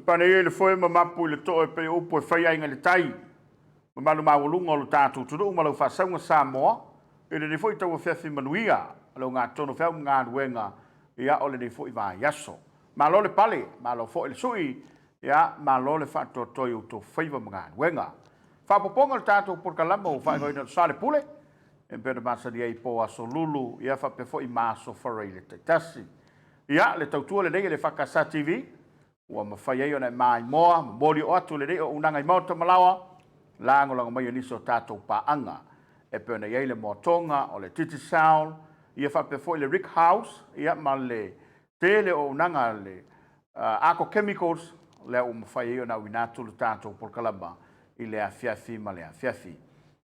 Pane le foi mapu le to pe upo fai ai ngale tai. Malu maulunga lo tatu tudu malu fa sanga Samoa. Le foi tau fefi manuia. Lo nga tono fe nga wenga. Ya ole le foi va yaso. Malo le pale, malo fo il sui. Ya malo le fa to toyo to faiva nga wenga. Fa poponga le tatu Polokalame fa go ina Soalepule. En pena masa di po Aso Lulu. Ya fa pe foi maso farai le tasi. Ya le tautua le nei le fakasa TV. Ua mawhai ei o nei mai moa, mori o atu le rei o unanga i mauta malawa, lango langa mai o niso tātou paanga. E pēna iei le motonga o le Titi Sound, ia whape foi le Rick House, ia ma le tele o unanga le Ako Chemicals, le o mawhai ei o na winatu le tātou Polokalame i le awhiawhi ma le awhiawhi.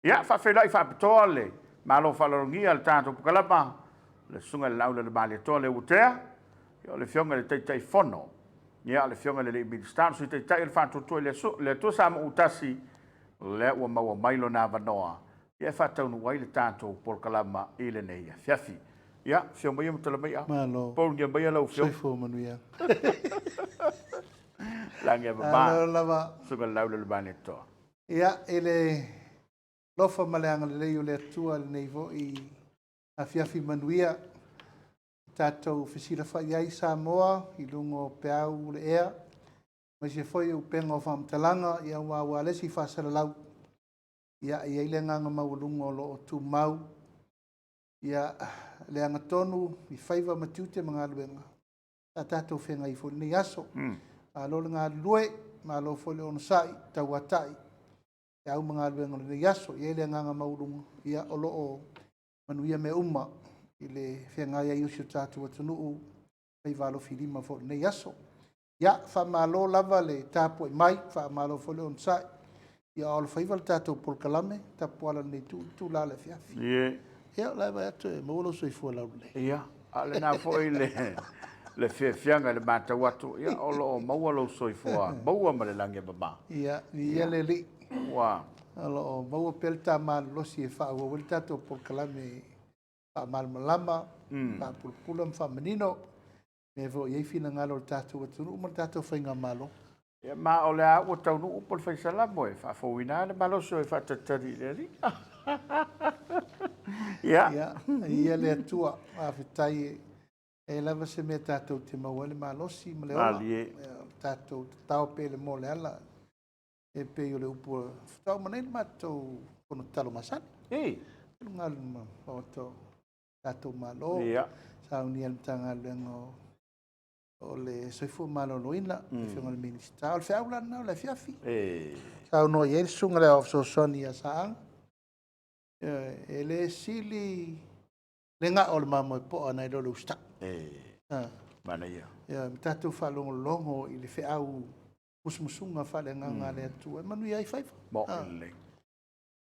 Ia whawhelai whapetoa le malo whalarongia le tātou Polokalame, le sunga le laula le mali toa le utea, ia o le fionga le teitai fono. Ya le fionga le minister so te tai le fatu to le to sama utasi le wa ma mailo na vanoa ya fatu no wai le tanto Polokalame ile nei fiafi ya fionga yo tele mai po ngia mai lo fionga fo manu ya la ngia ba lava so ga laule le baneto ya ele lofa maleanga le yo le tua nei vo I a fiafi manuia Tatou fesila whai ai Samoa, I lungo peau le ea. Mai se foi o penga o whamtalanga, ia wa lesi whasara lau. Ia I eile nganga mau lungo lo o tu mau. Ia le anga tonu, I whaiva matute mga luenga. Ta tatou whenga I fo ni aso. A lo le ngā lue, ma lo fo le ono sai, tau atai. Ia au mga luenga ni aso, ia eile nganga mau lungo. Ia o lo o manuia me uma. I le whenga ia iusio tātua tunuu pei walo whilima fo nei aso. Ia, wha malo lava le tāpua I mai, wha malo fo le on sai. Ia alo whaiva le tātou Polokalame, Tapuala nei tū la le whiawhi. Ia, lai vai atu e maulo soi fua lau le. Ia, ale nā fo I le whianga le mātau atu. Ia, olo o maua lo soi fua, maua ma le langia baba. Ia, ia le li. Wa. Alo o maua pelta ma losi e wha ua wale tātou Polokalame malmalama, pulpula whamanino, me vo iei fina ngalo tātou atunu, uma tātou whainga malo. Ia ma o le a ua tau nu upol whaisalamo e whawhawina le malo so e whatatari le ri. Ia. Ia le atua, a whitai e lava se mea tātou te maua le malosi, ma le ola. Tātou tau pe le mo le ala, e pe o le upu tau manei le mātou kono talo masani. Ei. Ngalu ma, o tau. Tato malo, sa unia le tanga lengo o le soifu malo loina, le fionga le minister, o le whiaula na o le fiafi. Sa uno i ele sunga le ofso soni a saang, e le sili le nga o le mamo e po ana I lolo usta. Mana ia. Mi tato whalongo longo I le whiau musmusunga whale nga le atua, manu iai whaifa. Mo le.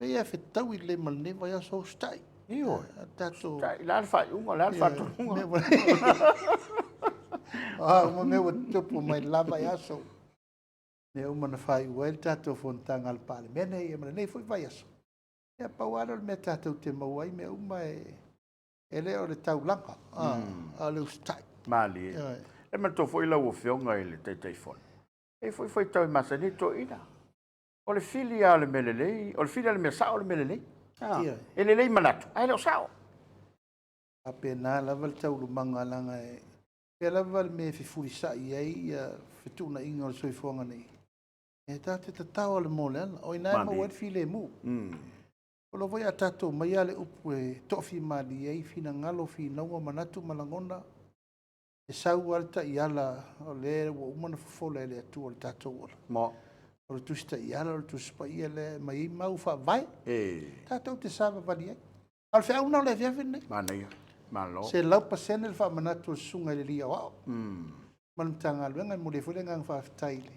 E ia whetau I le malneva ia so stai. Iyo, tato. Lal fai unga, lal fatu unga. Uma meu tupu mai lava yaso. Ne uma na fai uel tato fontanga al Parliamentary, e mana nei foi vai yaso. E pauara me tato te mauai me uma ele o le taulanga. A le ustai. Mali. E man to foi lau o fionga I le teitei fon. E foi tau I masanito ina. O le filia le melelei, o le filia le mesa o le melelei. E le lei manatu, ai leo sao. A pena lava le tau lumanga langa e. E lava le me fifuri sa I ei, fituna inga o le soifonga nei. E tate tatau le mole ala, o ina e mawad file mu. O lo vai a tato mai ale upu e tofi mali ei, fina ngalo fi naua manatu malangona. E sau alta I ala, o le wa umana fufola ele atu o le tato ola. Mo. O le tusta I ala, o le tuspa I ele, mai mau wha vai. Tātou te sāwa wani ai. Al whea una o le whiawhi nei. Mana ia, malo. Se lau pasene le wha manatu o sunga le lia wao. Manutanga luenga, mo le fulenga ng whawhitaile.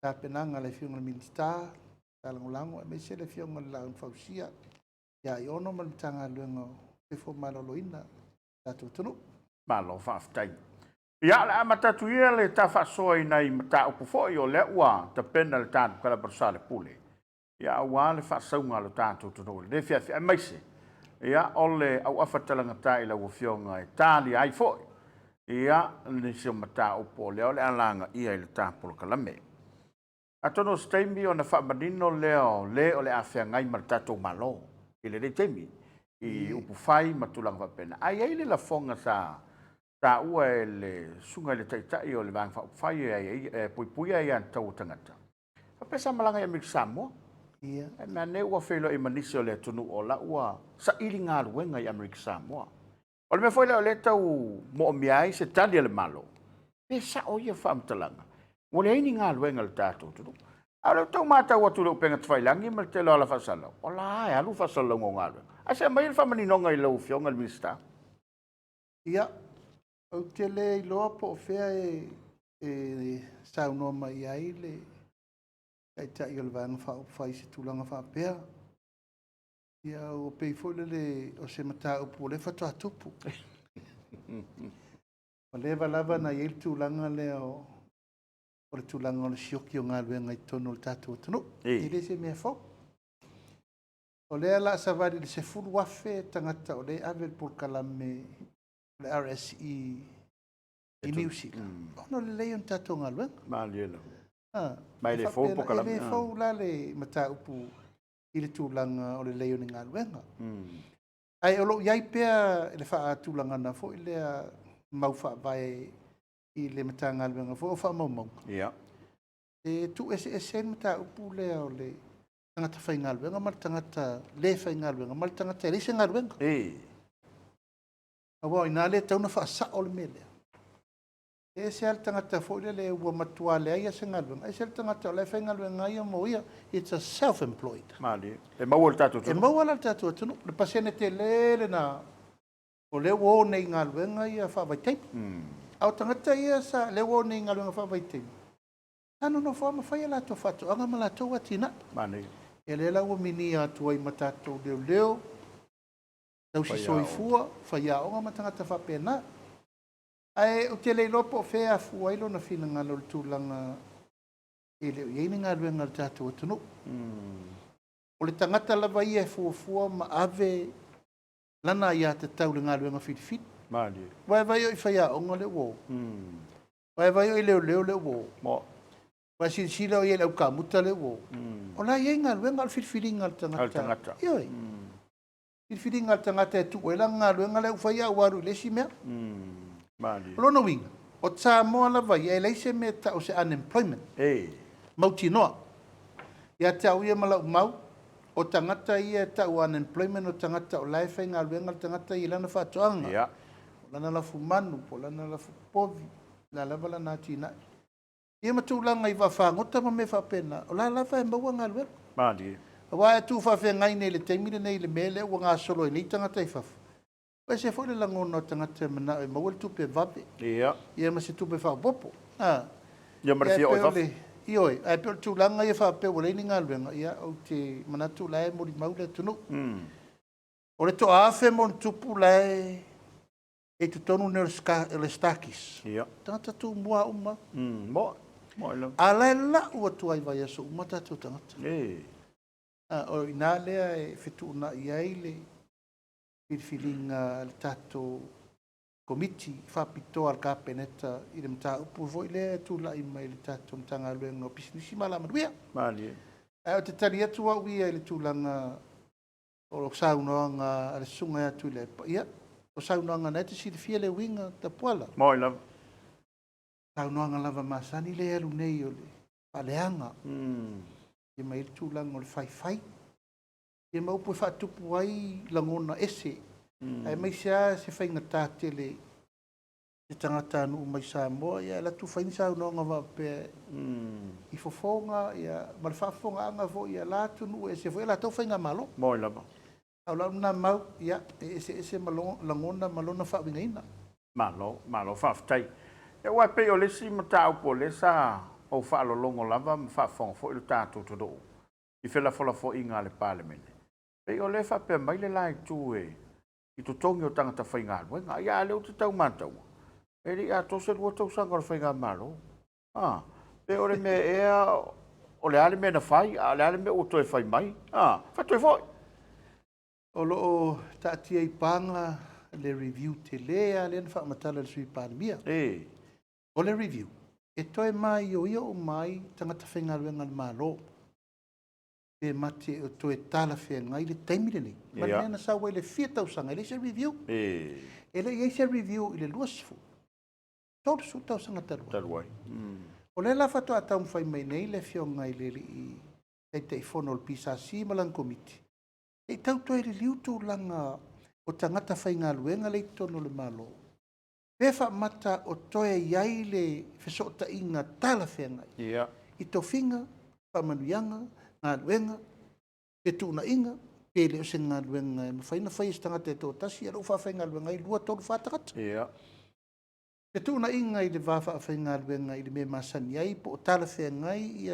Tā penanga le whiunga le minister, tā langolango, e me se le whiunga le laun whausia. Ia I ono manutanga luenga o te maloloina. Tātou tunu. Malo whawhitaile. Ia le amatatu ia le tawhasoa I nei mata upu foi o le ua ta pena le tātu kala Soalepule. Ia ua le whasaunga le tātu tunu le whiawhi a maise. Ia o le au awhatalanga tai la ua fionga e tāli ai foi. Ia le sio mata upu o le alanga ia I le tā Polokalame. Atono staimi o na whamanino leo o le awhia ngai ma tatou malo. I le teimi. I upu whai ma tulang whapena. Ai le la fonga sa ua e le sunga le taitai o le vang whai e pui ai an tau tangata. Whapesa malanga i Samoa. Ia. E mea ne ua whelo i manisi o le tunu o la ua sa ili ngā ruenga i Amerika Samoa. O le mea whaile o le tau mo o miai se tali le malo. E sa o ia whaamtalanga. Mo le aini ngā luenga le tātou tunu. A le tau mātau atu le upenga tawailangi ma le te loa la whasala. O la alu whasala ngō ngā luenga. A se mai le whamaninonga i lau fionga le minista. Ia. O te le i loa po whea e saunoa mai ai le kai tai o le vanga whai se tūlanga whapea. Ia o pei fōle le o se mata upu o le whatoa tupu. O le lava na i tūlanga le o le tūlanga o le sioki o ngā luenga i tono le tātou tunu. I le se mea fō. O le ala savadi le se furu wafe tangata o le avel Polokalame le RSE i New Zealand. Ono le leon tātou ngā luenga. Māliela. Mai le fō Polokalame. Le fō la le mata upu i le tūlanga o le leon i ngā luenga. Ai o lo iai pēa le wha tūlanga na fō i lea mau wha vai i le mata ngā luenga fō o wha mau mau. Ia. E tu ese mata upu lea o le tangata whai ngā luenga, ma le tangata le whai ngā luenga, ma le tangata le se ngā luenga. Awa i nā le tauna wha sa o le mele. E se al tangata fō i le ua matua le aia se ngā luenga. E se al tangata o le whai ngā luenga ia mo ia, it's a self-employed. Mali. E maua le tātou tunu. E maua le tātou tunu. Le pasene te le na o le wo nei ngā luenga ia wha vai teipu. Au tangata ia sa le wo nei ngā luenga wha vai teipu. Tano no wha mawhai ala to whatu, anga mala tau atina. Mani. E le la ua mini atu ai matatou leo leo. Tau si soifua, whai a onga matangata whapena. Ai o te leilopo whea fuailo na whina ngā lor tūlanga e leo iei ngā luenga le tātou atunu. O le tangata lava ia e fuafua ma ave lana ia te tau le ngā luenga whiriwhiri. Mani. Wai vai o i whai a onga le wo. Wai vai o i leo leo le wo. Mo. Wai sila o i leo ka muta le wo. O la iei ngā luenga al whiriwhiri ngā le tangata. Al tangata. Ioi. Whiriwhiri ngā le tangata e tu o ila ngā luenga le whai a waru le si mea. Mani. Lona winga. O Samoa lava ia e leise me ta o se unemployment. Mauti noa. Ia tau ia malau mau. O tangata ia ta o unemployment o tangata o laifa ngā luenga le tangata i lana whatoanga. Ia. O lana lafu manu, o lana lafu povi. La lava lana tina. Ia matulanga i whangota ma me whapena. O la lava e maua ngā luenga. Mani. Wa e tu whawhia ngai nei le teimire nei le mele o ngā solo i nei tangata i whafu. Wa se fo le langona o tangata mana e maua le tupe vape. Ia. Ia ma se tupe whapopo. Ia marafia o i whafu. Ioi, ai pe tu langa ia whape o leini ngā luenga. Ia o te manatu lae mori maule tunu. O le to awhe mo tupu lae e tu tonu ne le stakis. Ia. Tangata tu mua uma. Mo. Mo ilo. A lae la ua tu ai vai aso uma tatu tangata. O ina lea e fitu na iai le whiriwhiringa le tato komiti whapitoa al kapeneta i le mta upu voi le tu la i mai le tato mtanga luenga o pisinisi mala manuia. Mali. O te tari atu au ia le tūlanga o saunoanga ale sunga atu le ia. O saunoanga na te sirifia le winga Tapuala. Mo ilo. Saunoanga lava masani le alu nei o le paleanga. Ia mai le tūlanga o le whai. Ia mau pui whatupu ai langona ese. Ai mai sea se whainga tātele te tangata anu mai Samoa. Ia la tu whaini saunoanga wape i Fofoga. Ia ma le whafonga anga vo ia la tunu ese vo. Ia la tau whainga malo. Mo ilo. Au lau na mau. Ia ese langona malona whawinga ina. Malo whaftai. E wai pe o le si mata upo le sa o whaalolongo lava ma whafonga fo ilo tātou todo. I whela fola fo inga le Parliamentary. Pei o le whapea mai le lai tu i tu tongi o tangata whainga luenga. Ia leo te tau mātau. E ri a tose lua tau sanga o whainga malo. Pei o le me ea o le ale me na whai, a le ale me o toi whai mai. Whatoi foi. O loo taatia i panga le review te lea le na whaamatala le sui pandemia. O le review. e toi mai o mai tangata whaingaluenga le malo. Pe mate o toi tala whenga i le taimire nei. Ma Ia. nena sa wai le fia tausanga, ele se review. E. Ele i se review i le luasifu. Tolu su tausanga tarua. Taruai. O le la fato a tau mwhai mai nei le fionga i le i te fono o pisa si malang komiti. E tau toi le liutu langa o tangata whaingaluenga le tono le malo. Pefa mata o toe iai le fesota inga tala whenga. Ia. I to finga, pamanuianga, ngā luenga, pe tūna inga, pe leo se ngā luenga, mawhaina whai tangata e tō tasi, alo whawhai ngā luenga i lua tōru whātakata. Ia. Pe tūna inga i le whawhai ngā luenga i le me masani ai, po o tala whenga i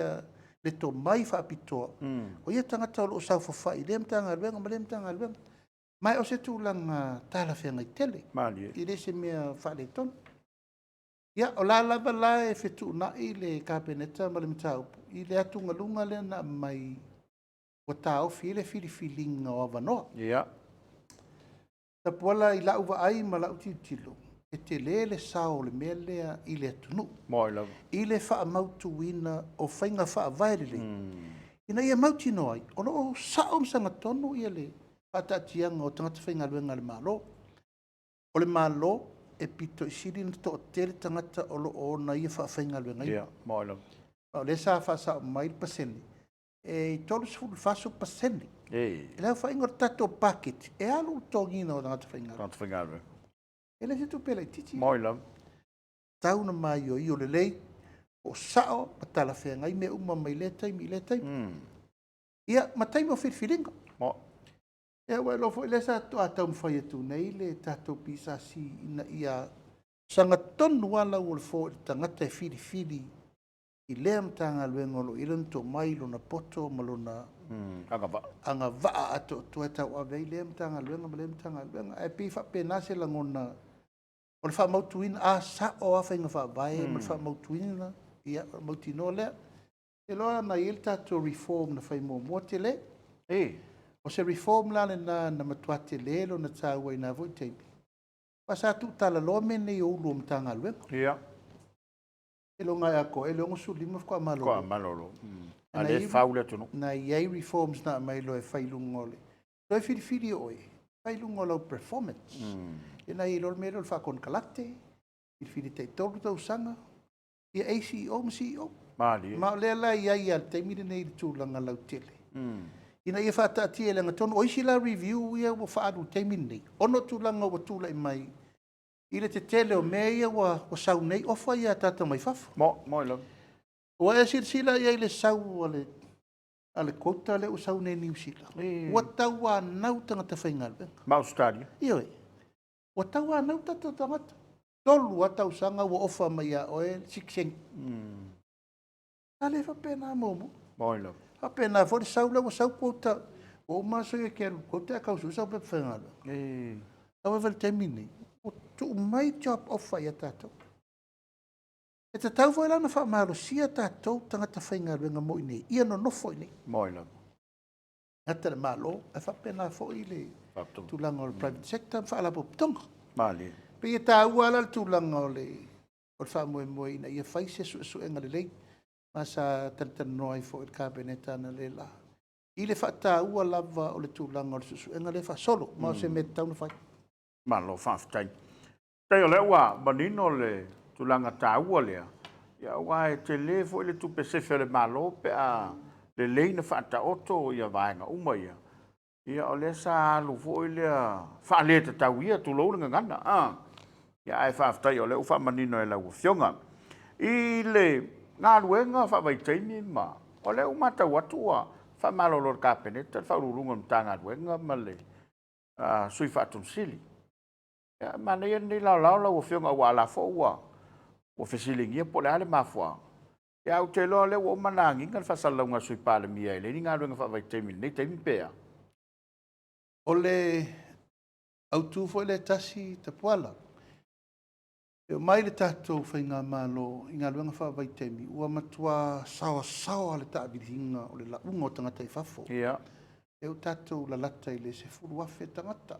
le tō mai whaapitoa. O ia tangata o sau whawhai, le mta ngā luenga, ma le mta ngā luenga. Mai o se tūlanga tala whenga i tele. Mali. I le se mea whaale tonu. Ia, o la lava la e whetu na i le kāpeneta ma le mtaupu. I le atunga lunga le na mai o tau fi le whiriwhilinga o avanoa. Ia. Tapuala i lau wa ai ma lau titilo. E te le sao le mea lea i le atunu. Moi lava. I le wha mautu wina o whainga wha vairele. Ina ia mauti no ai. Ono o sao msanga tonu ia le patatianga o tangata whainga luenga le malo. O le malo e pito i siri na to tere tangata o lo o na ia whaafenga luenga. Ia, moi lava. O le sa whaasa o mai paseni. E tolu sifuru whaaso paseni. E. E leo whainga o tato packet. E alu tōngina o tangata whainga. Tangata whaingaru. E le hitu pela i titi. Moi lava. Tauna mai o i o le lei. O sao matala whenga i me uma mai le taimi, le taimi. Ia, ma taimi o whirwhiringa. Mo. E wai lofo, le sa to atau mwhai atu nei le tato pisa si ina ia sanga tonu ala o le fo i tangata e whiri i lea mtanga luenga lo iranto mai lo na poto ma lo na anga vaa ato to e tau ave i lea mtanga luenga ma lea mtanga luenga e pi wha pena se langona o le wha mautuina a sa o a whainga wha vai ma le wha mautuina ia mautino lea e loa na i el tato reform na whai mua te le o se reform la na matuate lelo na tāua i nā voi teimi. Pasa tu tala loa mene i oulu o mtanga luenga. Ia. E lo ngai ako, e lo ngosu lima kwa malolo. Kwa malolo. A le whaule tunu. Na iei reforms na mai lo e whailungole. Lo e whiriwhiri oe, whailungole o performance. E na i lo mero le whakon kalate, whiriwhiri te toru tau sanga, i a ACO ma CEO. Mali. Ma o lea la iei al teimire nei tūlanga lau tele. Ina ia whata ati e langa tono, oisi la review ia wa whaadu teimine nei. Ono tūlanga wa tūla i mai. Ile te tele o mea ia wa sau nei, ofa ia tata mai whafo. Moi lava. Wa e sila ia ile sau ale kouta le o sau nei New Zealand. Wa tau a nau tangata whaingalwe. Malo Studio. Ioi. Wa tau a nau tata tangata. Tolu a tau sanga wa ofa mai a oe, sikseng. Ale fa pena momo. Moi lava. Apena for saula wa sau kota o maso e quero kota ka su sau pe fenga. Ava vel termine. O tu mai job of ya tato. E te tau foi lá na fa malo sia tato tanga ta fenga venga mo ni. Ia no foi ni. Moi lava. Ata malo e fa pena fo ile. Paptung. Tu lang ol private sector fa ala pop tong. Mali. Pe ia tau ala tu lang ole. O fa mo ina ia fai se su enga le. Masa tantanoi fo il kabineta na lela. Ile fata ua lava o le tūlanga o le susu. Enga le fa solo, ma se me tau na fai. Malo whaftai. Tei o le ua, manino le tūlanga tā ua lea. Ia ua e te le fo ile tupe sefe le malo pe a le leina fata oto ia vaenga uma ia. Ia o le sa alu fo ile fa le te tau ia tu lounga ngana. Ia ai whaftai o le ufa manino e lau fionga. Ile ngā luenga whawai teimi ma. O le umata watua, whamalolo kāpeneta, whaururunga mta ngā luenga ma le sui whatun sili. Mana ia ni lau lau whionga wa la fo ua. O whisilingia po le ale mafua. Ia au te loa le o manangi ngal whasalaunga sui pāle mia ele. Ni ngā luenga whawai teimi, nei teimi pēa. O le autu fo le tasi Tapuala. E mai le tātou whainga malo i ngā luenga whawai teimi. Ua matua sawa le tāwiringa o le launga o tangata i whafo. Ia. E o tātou la lata i le se furu wafe tangata.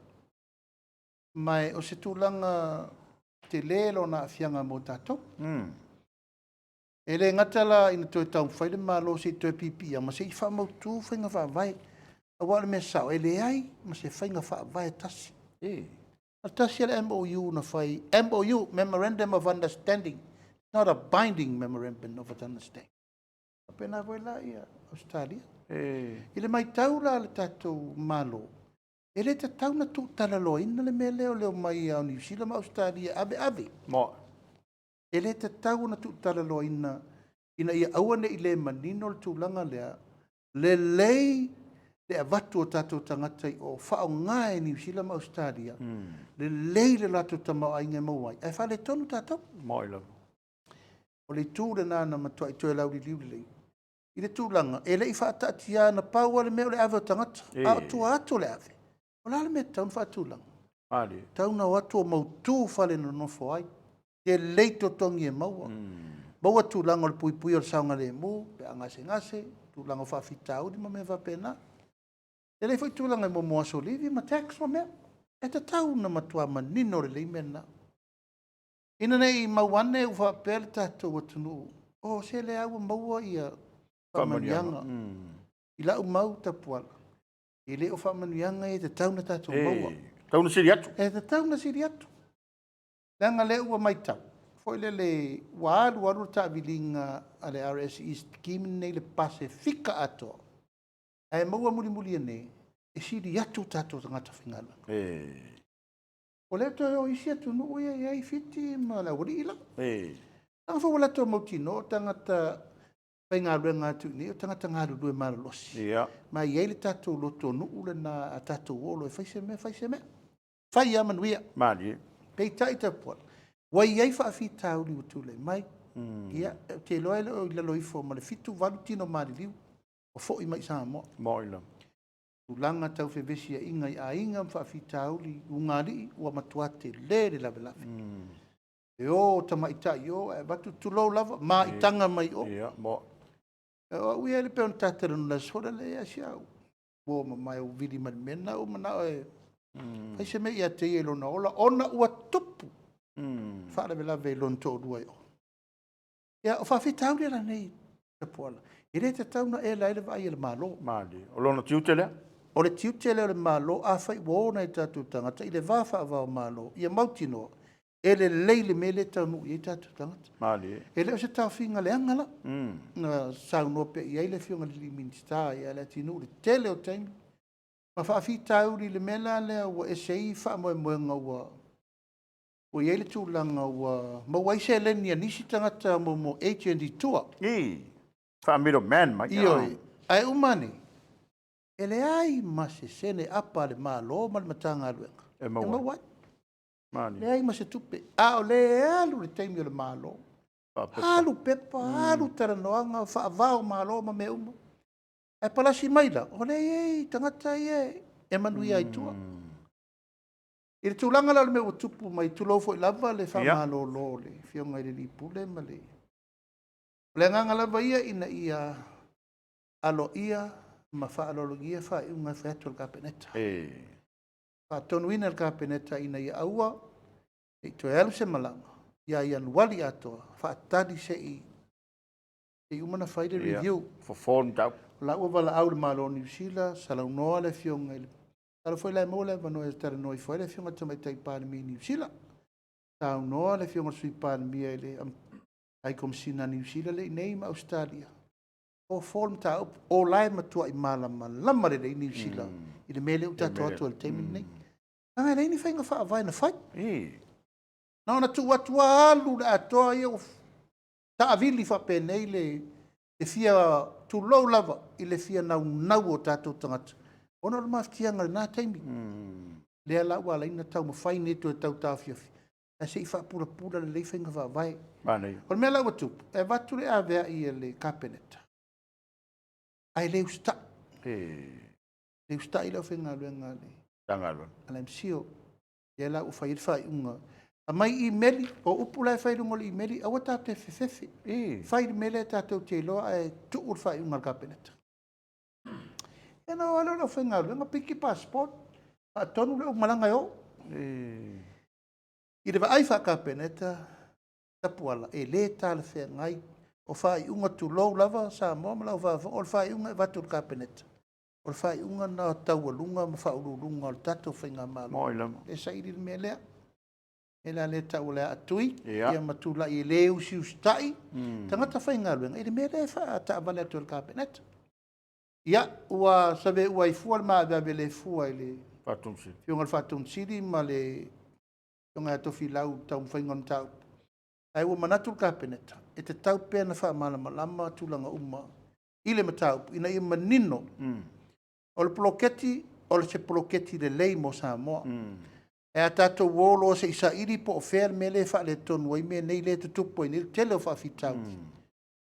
Mai o se tūlanga te lelo na awhianga mō tātou. E le ngatala ina toi tau whaile malo se toi pipi, ma se i whamautu whainga whaavai. A wale me sao, e le ai, ma se whainga whaavai tasi. A tasi ala MOU na whai, MOU, Memorandum of Understanding, not a binding Memorandum of Understanding. A pena voi la ia, Australia. Ile mai tau la le tatou malo. E le te tau na tu talalo ina le me leo mai au New Zealand ma Australia ave. Mo. E le te tau na tu talalo ina ia awane i le manino le tūlanga lea, le lei le avatu o tatou tangata i o whao ngā e New Zealand ma Australia, le lei le lato tamau ai ngai mauai. Ai wha le tonu tatou? Mo ila. O le tū le nāna matua i tue lau li liu lei. I le tūlanga, e le i whaatatia na paua le meo le ave o tangata, a o tua atu le ave. O la le mea taun whaatūlanga. Tauna o atu o mautū whale no nofo ai. Te leito tongi e maua. Maua tūlanga o le pui pui o le saunga le mu, pe angase, tūlanga o whawhitau di ma mea whapena. Te lei fwoi tūlanga i mo Aso Lulu, ma tax ma mea. E te tauna matua manino le lei mena. Ina nei mauane u whapele tatou atunu. O se le au maua ia whamanianga. I lau mau tapuala. I le o whamanianga e te tauna tatou maua. Tauna siri atu. E te tauna siri atu. Langa le ua mai tau. Foi le waru ta vilinga ale RSE scheme nei le Pasifika ato. Ai maua muli ne e siri atu tatou tangata whingala. O le to o isi atu no ia i fiti ma la wari ila. Tanga fa wala to mautino tangata whainga ruenga atu ni o tangata ngāru rue mara losi. Ma i eile tatou loto no ule na tatou olo e whaise me. Whai amanuia. Mali. Pei tai Tapuala. Wai iai whaafi tauri o tūlei mai. Ia, te loa ele o ila loifo ma le fitu walu tino mari liu. O fo i mai Samoa. Mo ila. Tulanga tau whewesi a inga i a inga whaafi tauri ungari ua matuate le lawe lawe. E o tamaita i o, e batu tulou lava, ma i tanga mai o. Ia, mo. E o ui ele peon tatara nuna soda le a siau. Wo ma mai o vidi mena o mana o e. Pai se me ia te i elona ola, ona ua tupu. Whaare me lawe lon tō rua i o. Ia, o whaafi tauri ala nei, Tapuala. I re te tauna e laile wa ai ele malo. Mali. O lona tiutele? O le tiutele o le malo, a whai wōna i tātou tangata, i le wāwha wāo malo, ia mautino, e le leile me le taunu i tātou tangata. Mali. E le o se tau whinga le angala. Na saunua pe i eile whionga li minsta, i ale tinu le tele o taimi. Ma whaafi tauri le mela lea ua e sei wha moe moenga ua. O i eile tūlanga ua, ma wai se leni a nisi tangata mo HND tua. Wha middle man, mai. Ioi, ai umani. E le ai ma se sene apa le malo ma le matanga aluenga. E mawai. Mani. Le ai ma se tupe. A o le alu le taimi o le malo. Alu pepa, alu taranoanga, wha avao malo ma me umo. E palasi maila, o le ei, tangata i e manui ai tua. I le tūlanga la le me o tupu mai tulofo i lava le wha malo lo le, whionga i le lipule ma le. Le nganga lava ia ina ia alo ia ma wha alologia wha i unga whaetu al kapeneta. Wha tonu ina al kapeneta ina ia aua e to elu se malanga. Ia i anuali atoa, wha atadi se i umana whaide review. For form tau. La ua wala au le malo New Zealand, salau noa le whionga i le. Tala foi lai mo le vano e tara noi foi le whionga tamaitai Parliamentary New Zealand. Tau noa le whionga sui Parliamentary le ai komisina New Zealand le nei ma Australia. O form ta o lai matua i malama lama le New Zealand. I le mele uta toa le teimi nei. Nanga nei ni whainga wha avai na whai. Nā na tu atua alu le atoa i o ta avili wha penei le fia tu low lava i le fia nau o tātou tangata. Ona le maftianga nā teimi. Lea la ua laina tau ma whai netu e tau tāwhiawhi. E se i wha pura le lei whainga wha vai. O mea lau atu, e watu le awea i le kapeneta. Ai leu sta. Leu sta i lau whainga luenga le. Tangalwa. Ala msio, e lau whai whai unga. A mai i meli, o upu lai whai rungo le i meli, awa tāte whewhewhi. Whai mele tātou te loa e tuur whai unga le kapeneta. E na wala la whainga luenga, piki passport. A tonu leo malanga yo. I le vai wha kapeneta, Tapuala, e le tāle whea ngai, o whai unga tu lou lava Samoa ma lau whawha o whai unga e watu kapeneta. O whai unga na taualunga ma whaururunga o tato whainga malo. Moi lama. E sairi me lea. E la le tau lea atui. Ia. Ia matula i le usi ustai. Tangata whainga luenga. E me lea wha ta avale atu al kapeneta. Ia, ua sabe ua i fua ma avea le fua i le Fatumsi. Fionga whatun siri ma le Fionga tofi lau tau whaingon tau. Ai ua manatu kapeneta. E te tau pēr na wha malama lama tūlanga uma. I le matau, ina i manino. O le poloketi, o le se poloketi le lei mo Samoa. E a tātou wōlo se isa iri po o whēr me le wha le tonu ai me nei le tutupo i ni tele o wha fitau.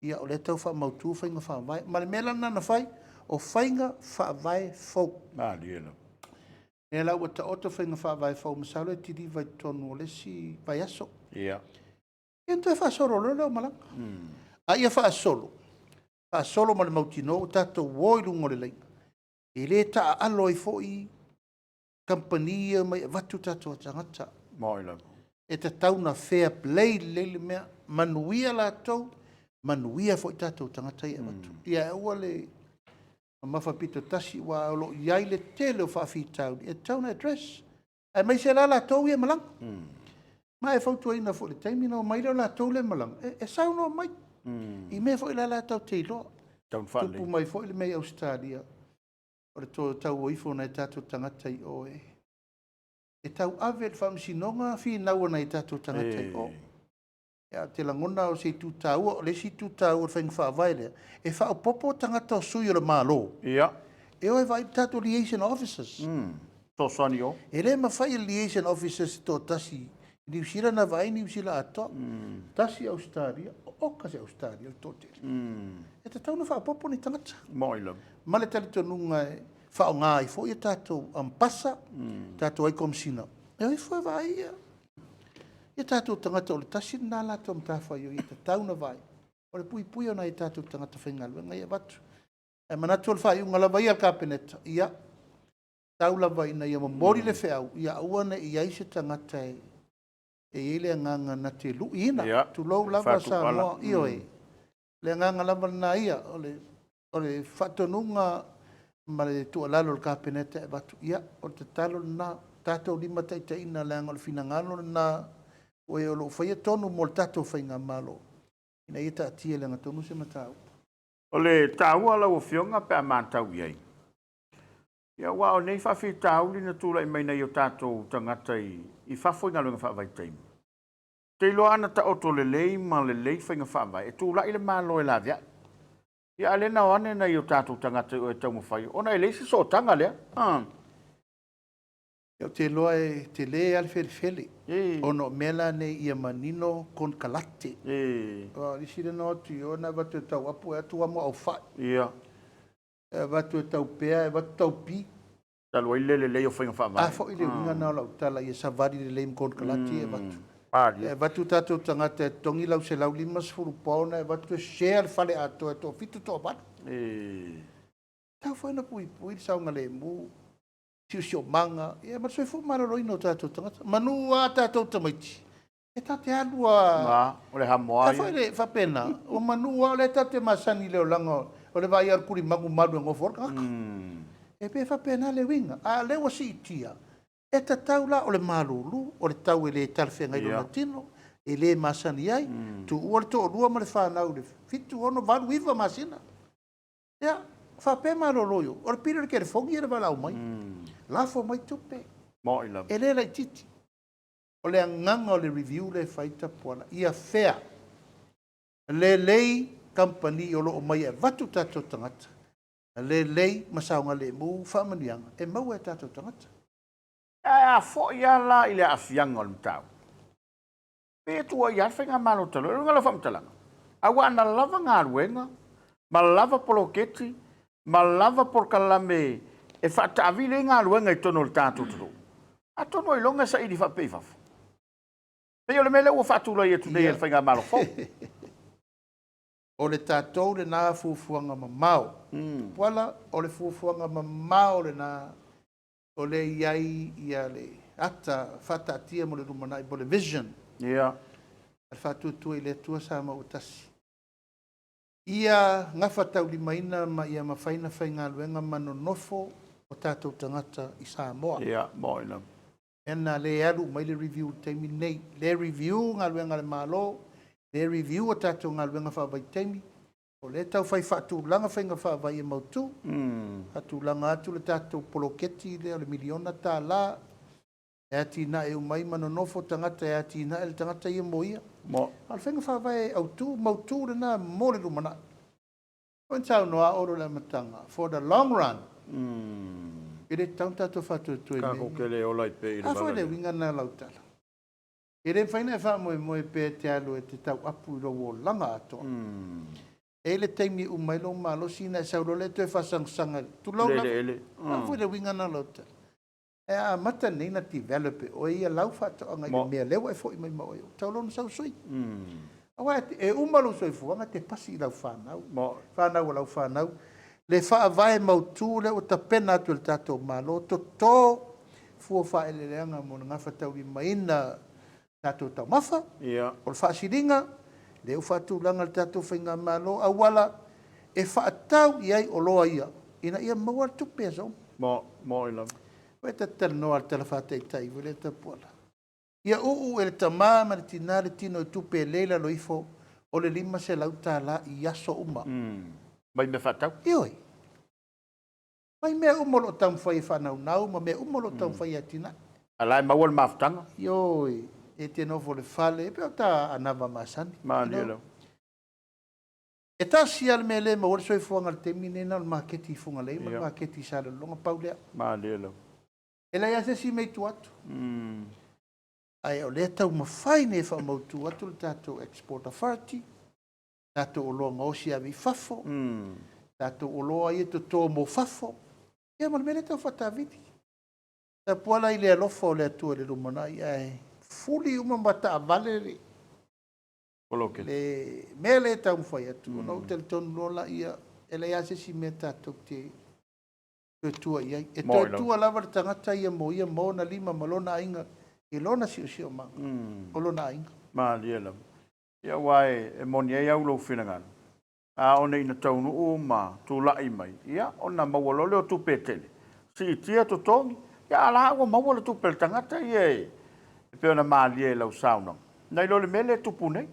Ia o le tau wha mautu whainga wha vai. Ma le mela nana whai, o whainga wha vai fau. Liela. E la ua ta oto whainga wha vai fau masalo e tiri vai tonu o le si vai aso. Ia. E nto e wha soro leo malanga. A ia wha solo. Wha solo ma le mautino o tātou woi lungo le lei. E le ta alo i fo i kampania mai watu tātou tangata. Moi lama. E ta tauna fair play le mea manuia la tau. Manuia fo i tātou tangata i e watu. Ia e ua le mawhapito tasi wa alo iai le tele o whawhitau. E tauna address. E mai se la tau i e malanga. Ma e fautua ina fo le taimina o mai la tau le malanga. E sauno mai. I mea fo i la tau te iloa. Taun whale. Tupu mai fo i le mei Australia. O le tō tau o ifo na i tātou tangata i o e. E tau ave le whamsinonga fi naua na i tātou tangata i o. Ia te langona o se tu tau o le si tu tau o whainga whaavaile. E whao popo tangata o sui o le malo. Ia. E o e vai tātou liaison officers. Tō sani o. E le mawhai liaison officers tō tasi. New Zealand na vai New Zealand ato. Tasi Australia. O kasi Australia o tō te. E te tau na whao popo ni tangata. Moi lama. Ma le tali tonunga e whao ngā i fo i tātou ampasa. Tātou ai komsina. E oi fo e vai ia. Ia tātou tangata o le tasi nā lātou mtawhai o i te tau na vai. O le pui pui o na i tātou tangata whaingalu. Ngai e watu. E manatu o le whai unga lava ia kapeneta. Ia. Tau lava ina ia mamori le whiau. Ia uana i aise tangata e. E ile nganga na te lu ina. Ia. Tu lou lava Tapuala. Samoa. Io e. Le nganga lava na ia. O le whatonunga ma le tua lalo le kapeneta e watu. Ia. O te talo na tātou lima taita ina leanga o le finangano na o e o lo whaia tonu mo le tātou whainga malo. Ina ia ta atia leanga tonu se matau. O le tāua lau o fionga pe a mātau iai. Ia wā o nei whawhi tāuli na tūla i mai nei o tātou tangata i whawhoi ngā luenga whawai teimu. Te ilo ana ta oto le lei ma le lei whainga whawai. E tūla i le mālo e la via. Ia alena o ane nei o tātou tangata o e tau mawhai. Ona e leisi so tanga lea. Ia te loa e te le al fele. Ono mela nei ia manino kon kalate. O risi le no tu o na watu e tau apu e atu amo au whai. Ia. E watu e tau pea, e watu tau pi. Talo i le lei o whainga whawai. A fo i le unga na lau tala i e savari le leim kon kalate e watu. Pāri. E watu tātou tangata e tongi lau se lau limas furu pauna e watu e share whale ato e tō fitu tō watu. Tau whaina pui pui saunga le mu. Sio manga. E ma soi fu mararoi no tātou tangata. Manu a tātou tamaiti. E tate alua. O le hamoa. E whai le whapena. O manu a le tate masani leo langa. O le vai ar kuri mangu maru e ngofor. E pe whapena le winga. A lewa si itia. E ta tau la o le malulu. O le tau e le tarwhenga i lo matino. E le masani ai. Tu ua le to rua ma le whanau le. Fitu ono valu iwa masina. Ia. Whape maroroio. O le pira le kere fongi e le walau mai. Lafo mai tupe. Mo i lama. E le lai titi. O le anganga o le review le whaita puana. Ia fair. Le lei company o lo o mai e watu tātou tangata. Le lei masaunga le mu whamanianga. E mau e tātou tangata. A fo ia la i le afianga o le mtau. Pe tua i arwhenga malo talo. E runga la whamtalanga. Awa ana lava ngā ruenga. Ma lava poloketi. Ma lava Polokalame. E whaatawile ngā ruenga i tono le tātou taro. A tono i longa sa i di whapei whafu. Pei o le mele ua whaatula i e tunei e whainga malo fo. O le tātou le nā fufuanga ma mao. Wala o le fufuanga ma mao le nā. O le iai ia le ata whatatia mo le rumanai. Mo le vision. Ia. Al whatutua i le tua sama utasi. Ia ngafa tau limaina ma ia mawhaina whainga luenga manonofo o tātou tangata i Samoa. Ia, moina. Ena le alu mai le review teimi nei. Le review ngā luenga le malo, le review o tātou ngā luenga whawai teimi. O le tau whai whaatūlanga whainga whawai e mautu. Whaatūlanga atu le tātou poloketi le o le miliona tā la. E ati na e umai manonofo tangata e ati na e le tangata ia moia. Al whainga whawai au tu, mautu le nā mōre rumana. Oen tau noa oro le matanga. For the long run. E re tau tātou whātua tue me. Kako ke le olai pe i le Afo le winga nā lautala. E re whaina e wha moe pe te alo e te tau apu i rowo langa atoa. E le teimi umai lo malo sina e sauro le tue whasangsanga. Tu lau lava. Afo le winga nā lautala. E a mata nei na develop o ia lau whātua ngai le mea lewa e fo i mai maoi. Tau lono sau sui. Awa e umalo soi fuanga te pasi i lau whanau. Whanau o lau whanau. Le whaavae mautu le o ta pena atu le tātou malo. To tō fua whae le leanga mo ngā whatau i maina tātou tau mawha. O le whaasiringa. Le u whaatūlanga le tātou whainga malo. Awala e whaatau i ai o loa ia. Ina ia maua tupe a zon. Mo ila. Wai ta tano al tala whaatei tai wile Tapuala. Ia uu e le tamā ma le tina le tino i tupe leila lo ifo o le lima se lau tā la i aso uma. Mai me whatau? Ioi. Mai mea umolo tau whai whanau nau, ma mea umolo tau whai atina. Alai maua le mawhtanga? Ioi. E te nofo le whale, e peo ta anawa masani. Maanielo. E ta sia le mea le ma wale soi fuanga le temine na le maketi funga le, ma le maketi sa le longa paulea. Maanielo. E lai ase si mei tu atu. Ai o le tau mawhai ne wha mautu atu le tātou Export Authority. Tātou o loa ngausi a vi fafo. Tātou o loa i e to tō mo fafo. Ia ma le mele tau whatawiti. Tapuala i le alofa o le atua le rumana i ai. Fuli uma mata a vale le. Poloke. Le mele tau mwhai atu. Ona o te tonu lola ia. E le ase si me tātou te tua i ai. E to tua lava le tangata ia mo na lima malona ainga. E lona si o si o manga. O lona ainga. Maanielo. Ia wai e moni ai au lo whinangana. A o nei na taunu o ma tu lai mai. Ia o na maua leo tupe tele. Si i tia to tongi. Ia ala o maua le tupe le tangata ia e. E peo na maali e lau saunang. Nei lo le mele tupu nei.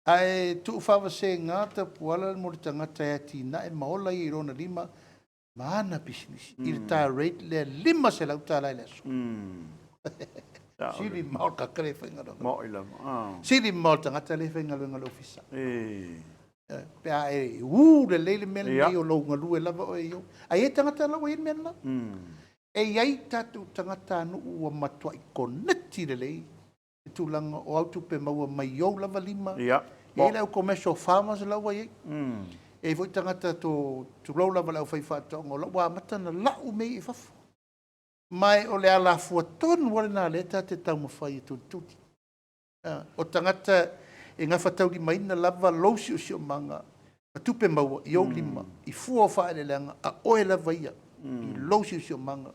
Ai tu whawa se ngā Tapuala mo le tangata e tina e maola i rona lima. Maana business. I le tā rate le lima se lau tā lai leso. Siri maol kakare whainga ronga. Mo ila. Siri maol tangata le whainga ronga lo fisa. Pea e le leile mele nei o lo ngalu e lava o e yo. Ai e tangata lau e mele. E iai tatu tangata anu ua matua i konekti le lei. E tūlanga o autu pe maua mai yo lava lima. E leo commercial farmers lau e e voi tangata to lau lava lau whai whātonga. Lau wa matana lau mei e whafu. Mai o le ala fua tonu wale nā leta te tau mawhai e tuti. O tangata e ngā whatau li maina lava lausi o si o manga. A tupe maua i au lima. I fua o whaere leanga a oe lava ia. I lausi o si o manga.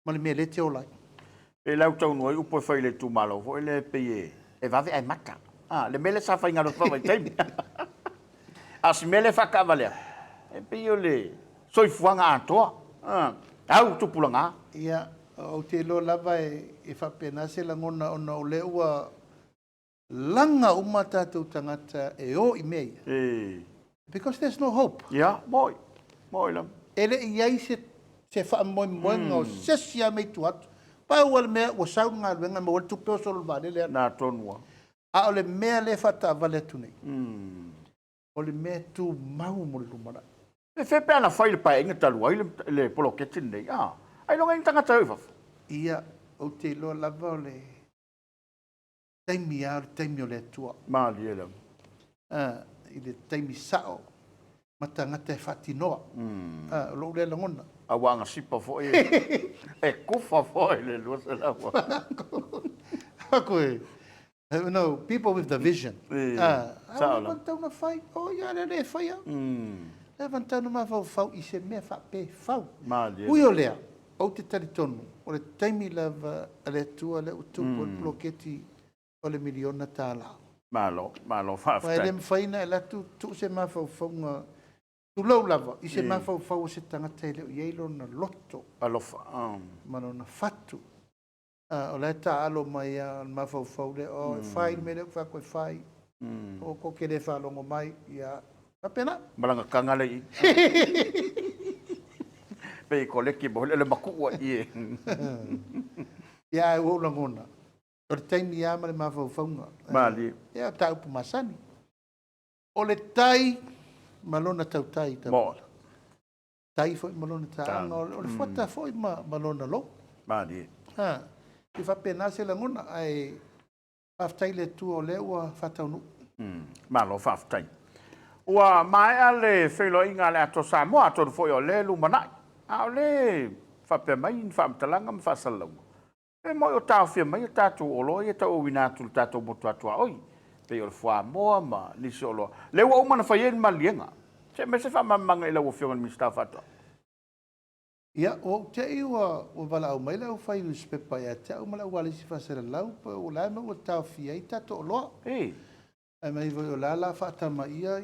Ma le mea lete o lai. E lau tau noi upo e whai le tu malo. Fo e le peye. E vave ai mata. Le mele sa whai ngaro whawai teimi. As mele whakavalea. E peye o le soifuanga atoa. Au tupulanga. Ia, o te lo lava e whapena se langona ona o le ua langa uma tātou tangata e o i mei. Because there's no hope. Ia, moi. Moi lam. Ele iai se whaamoimoenga o sesia mei tu atu. Pau ale mea o sau ngā ruenga ma wale tupeo solo vare lea. Nā tonua. A o le mea le whata vale atu nei. O le mea tu mau mo le lumara. E whepe ana whai le pae inga talu ai le poloketi nei. Ai longa inga tangata au wafu. Ia, o te loa lava o le taimi a o le taimi o le atua. Maali e lam. I le taimi sao. Ma tangata e whatinoa. O lo le langona. A wanga sipa fo e. E kufa fo e le lua se lawa. Ako e. No, people with the vision. Sao lam. Levantau na whai. O ia le le whai a. Levantau na mawhau whau i se mea whape whau. Maali e. Ui o lea. O te taritonu, o le taimi lava a le atua le utupu o le ploketi o le miliona tā lao. Malo Wa whaftai. ele mawhaina e la tu se mawhauwhaunga. Tu lau lava, i se mawhauwhau se tangata ele o ieilo na loto. Alofa. Mano na fatu. O le ta alo mai a mawhauwhau le o whai me le whakoi whai. O ko ke le whalongo mai ia. Papena? Malanga kangale i. Pei ko leki bo le makua i. Ia e o langona. O le taimi ia ma le mawhauwhaunga. Mali. Ia ta upu masani. O le tai malona tau tai. Mo. Tai foi malona taanga. O le whata foi malona lo. Mali. I whapena se langona ai whaftai le tu o le ua whataunu. Malo whaftai. Ua mai ale whelo inga le ato Samoa ato foi o le lumanai. A o le whapea mai in whamtalanga ma whasalau. E moi o tau whia mai o tātou olo e tau o winatu tātou motu atua oi. Pei o le wha moa ma nisi olo. Le ua umana whaien ma lienga. Se me se whamamanga ila ua whiongan mi staff atua. Ia, o te iwa o wala au mai lau whai uspepa ia te au mala wale si whasera lau pa o lai ma o tau whia i tātou oloa. Ai mai voi o la whaatama ia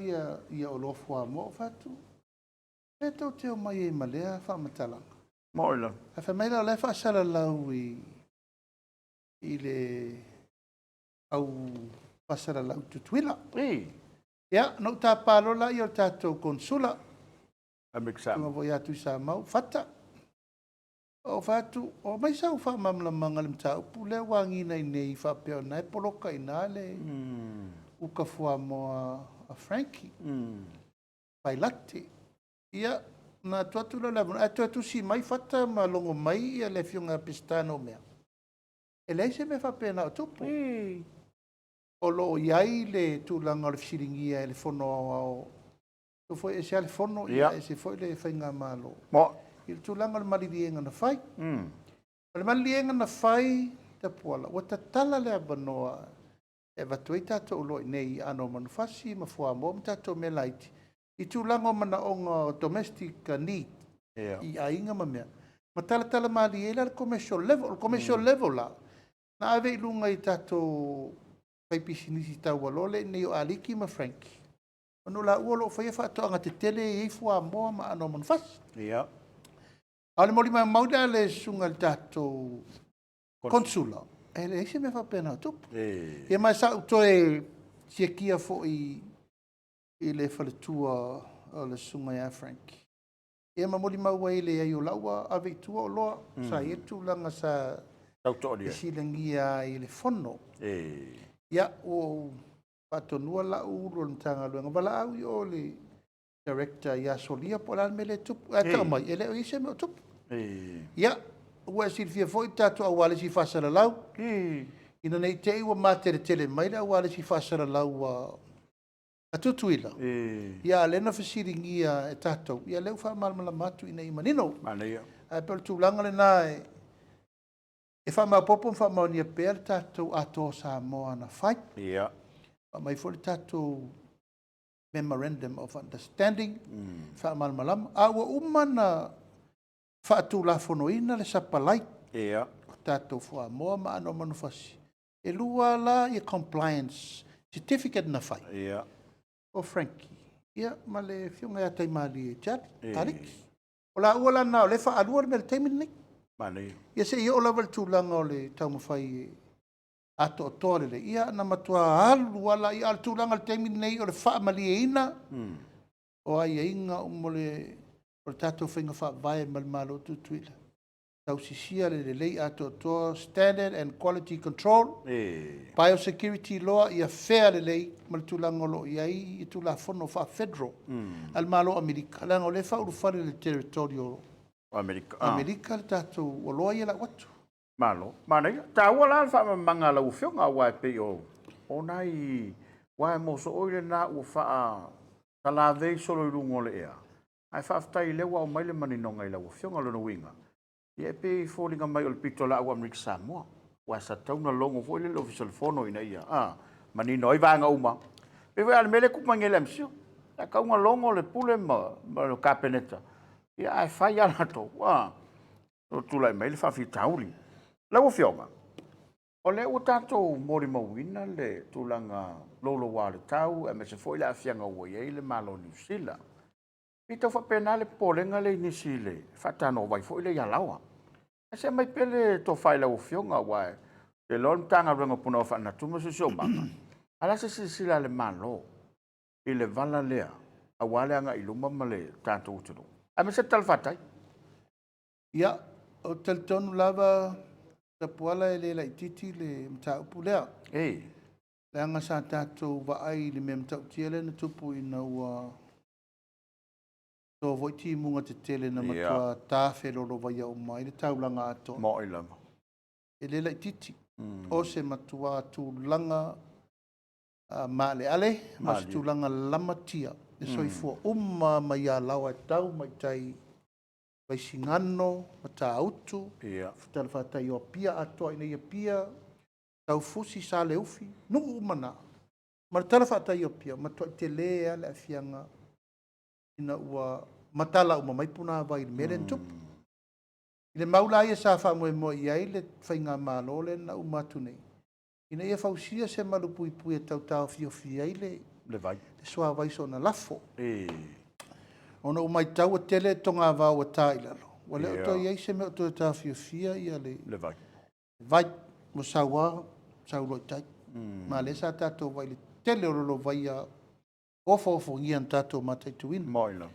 o lo fua mo o whatu. E tau te o mai e malea whaamatalanga. Moila. A wha mai lau lai whaasara lau i le au whaasara lau tutuila. Ia, no tā pālola i o tātou konsula. Tunga voi atu sa mau whata. O whatu, o mai sau whaamamla mangalim tā upu le wangi nei nei whapeo nai poloka i nā le. Uka fua moa a Frankie. Paiali'i. Ia, na tuatu la lamu. A tuatu si mai whata ma longo mai ia le fionga pistano mea. E lei se me whapena o tupu. O lo iai le tūlanga o le fisiringia e le fono au. O foi e se ale fono ia e se foi le whainga malo. I le tūlanga le malirienga na whai. O le malirienga na whai Tapuala. O ta tala le abanoa. E watuei tātou loi nei ano manufasi ma fua mo ma tātou me laiti. I tūlanga mana o ngā domestic need i ainga ma mea. Ma tala maali e la le commercial level la. Na ave ilunga i tātou paipisinisi tau walole nei o aliki ma Frankie. Ano la ua lo whaia whaato anga te tele e fua mo ma ano manufasi. Ale mori mai mauda le sunga le tātou konsula. E le eise me whapena tupu. Ia mai sa utoe sia kia fo i le whaletua o le sunga ia Frank. Ia ma mori maua i le ai o laua ave tua o loa. Sa ietu langa sa isilangia i le fono. Ia o patonua la uro le tanga luenga. Wala au i o le director i Aso Lulu po la me le tupu. Tau mai, ele o ise me o tupu. Ia. Ua silfia foi tātou awale si whasara lau. Ina nei te iwa mātere tele mai la awale si whasara lau a tutuila. Ia lena whasiringia e tātou. Ia leu whamalmala matu ina i manino. A pelu tūlanga le nāe. E whamaupopo whamaunia pēr tātou ato Samoa na whai. Mai fori tātou Memorandum of Understanding. Whamalmalama. Awa umana whaatu la fonoina le sapalai. O tātou wha moa ma ano manufasi. E lua la i compliance certificate na whai. O Frankie. Ia, ma le fionga ia taimali e tjari. Tariki. O la ua la nao le wha alua le mele taimini nei. Ia se ia o la tūlanga o le taumawhai ato o tōre le. Ia na matua alu wala i al tūlanga le taimini nei o le wha mali e ina. O ai e inga umole o tātou whainga wha vai Malo tutuila. Tau sisia le lei ato toa standard and quality control. Biosecurity law ia fair le lei maltulanga lo iai i tula fono wha federal. Al Malo Amerika. Langa o le wha urufare le territorio. Amerika le tātou o loa ia la watu. Malo. Mana ia. Tā ua la wha manga la uwhionga wai pe o. O nai wai moso oile na ua wha talawei solo i rungo le ea. Ai whaftai lewa o maile maninonga i la uwhionga lona winga. Ia pe fōringa mai o le pito la ua Amerika Samoa. Wa sa tauna longo fo ile official fono ina ia. Manino i vanga uma. Pe vai ale mele kupangele amsio. Ta kaunga longo le pule ma lo kapeneta. Ia ai fai ala to. O tula i maile whawhi tauli. La uwhionga. O le o tātou mori mauina le tūlanga lolo wā le tau, e me se foi le afianga ua iei le Malo New Zealand. I tau whapena le polenga le nisi le, whatano vai foi le ialaua. E se mai pele to whaila o fionga wae, le lon tanga runga puna o whana tuma se siomanga. Ala se sila le Malo, i le vala lea, a wale anga i luma ma le tātou uturu. A me se talfatai? Ia, o tonu lava Tapuala e le laititi le Soalepule. Ei. Le anga sa tātou vaai le mea mtautia le na tupu i na ua tō voiti munga te tele na matua tāwhe lolo vai au mai le taulanga ato. Mo i lama. E le laititi. O se matua tūlanga ma le ale, ma se tūlanga lamatia. E soifua mai a lawa tau mai tai vai singano, mata autu, futala whatai o pia atoa ina ia pia, tau fusi sa le ufi, nungu umana. Ma tala whatai o pia, matua i te lea le afianga, ina ua matala uma maipuna vai le meren tupu. I le maula ia sa wha moe iai le whainga malo le na umatu nei. Ina ia whausia se malu pui pui e tau tau fio ai le vai. Le soa vai so na lafo. Ona umai tau a tele tonga vau a tā ilalo. Wa leo to iei se meo to tā fia ia le vai. Vai mo sawa, sau loi tai. Ma le sa tātou vai le tele o lolo vai a ofo ngian tātou matai tuin. Moila.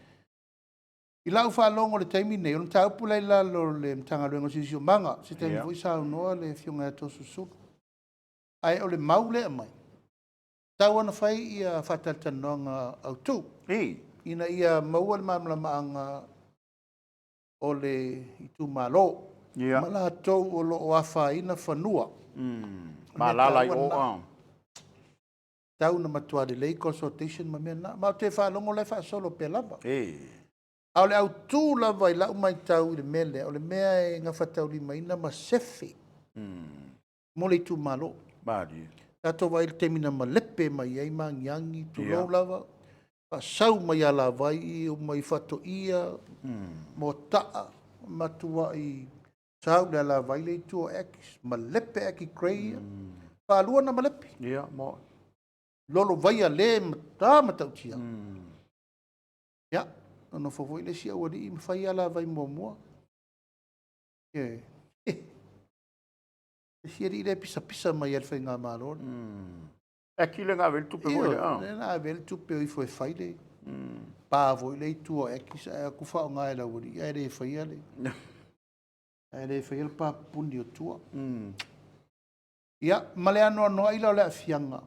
I lau whalongo le taimi nei, on tāu pulai lalo le mtanga luengo sisio manga, se taimi voi sa unoa le fionga ato susuru. Ai o le maule a mai. Tau ana whai ia whataltanoanga au tū. Ina ia maua le mamla maanga o le itu malo. Mala tau o lo o awha ina whanua. Malala i o a. Tau na matua le lei consultation ma mea na. Ma te whalongo le wha solo pe lava. Au le au tū lava i lau mai tau i le mele. O le mea e ngā whatau li maina ma sefe. Mo le itu malo. Mari. Tato vai le temina ma lepe mai ai ma ngiangi tu lo lava. Pa sau mai ala vai o mai fato ia. Mo taa matua i sau le ala vai le tu o ekis. Ma lepe eki kreia. Pa alua na ma lepe. Mo. Lolo vai a le mata matautia. Ya. Ono fofo ile sia wadi i mwhai ala vai mua. Sia di le pisa mai al whainga malo. E kile ngā veli tupe hoi le. Ngā veli tupe hoi fwoi whaile. Pāvo i le tua ekis. A kuwha o ngā e la wadi. A ere e whai ale. A ere e whai ale pā pundi o tua. Ia, male anoa noa ila o le a fianga.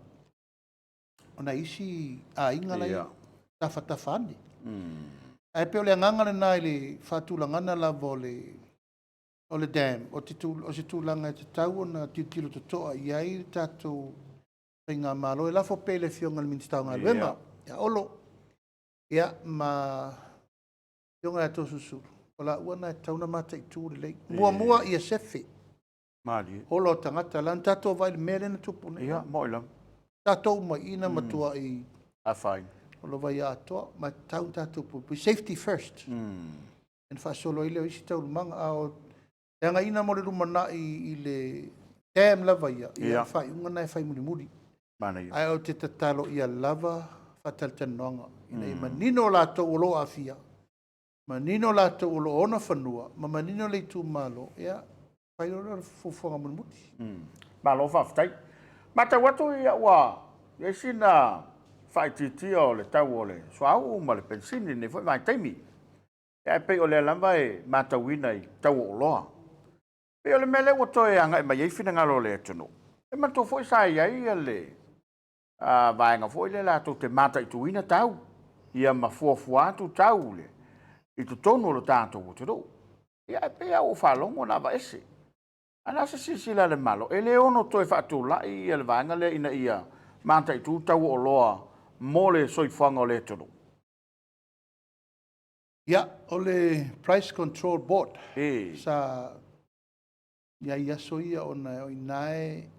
Ona isi a inga lai. Tafa ane. Ai pe o le anganga le nā i le whātulangana lava o le dam, o se tūlanga te tau o na tiutilo to toa iai tātou whainga malo. E lafo pe le fionga le ministau ngā luenga. Ia olo. Ia ma fionga e to susuru. O la uana e tauna mata i tū le lei. Mua ia sefe. Mali. Olo tangata lan tātou vai le mele na tupu. Ia, moilam. Tātou mai ina matua i... A fine. Olo vai atoa, ma tau tātou pupu. Safety first. En wha solo i leo isi tau lumanga ao... E anga ina mo le rumana i le dam lava ia. Ia whai unga nai whai muri. Mana ia. Ai au te tatalo ia lava whataltanoanga. Ina i manino lātou o lo awhia. Manino lātou o lo ona whanua. Ma manino le tū malo. Ia, whai ora fufonga muri. Malo whaftai. Mata watu ia ua. Ia sina... Whai titi o le tau o le swau ma le pensini ne foi mai taimi. E pe o le lamba e matawina i tau o loa. Pe o le mele o toe anga e mai ei fina ngalo le etono. E mato foi sa iai le vaenga foi le lato te mata i tuina tau. Ia ma fuafua tu tau le. I tu tono lo tato o tero. Ia e pe au whalongo na va ese. Ana se sisila le malo. E le ono toe whatu lai le vaenga le ina ia mata i tu tau o loa. Mole soifanga o le tono. Ia, o le Price Control Board. Sa ia so ia o na inae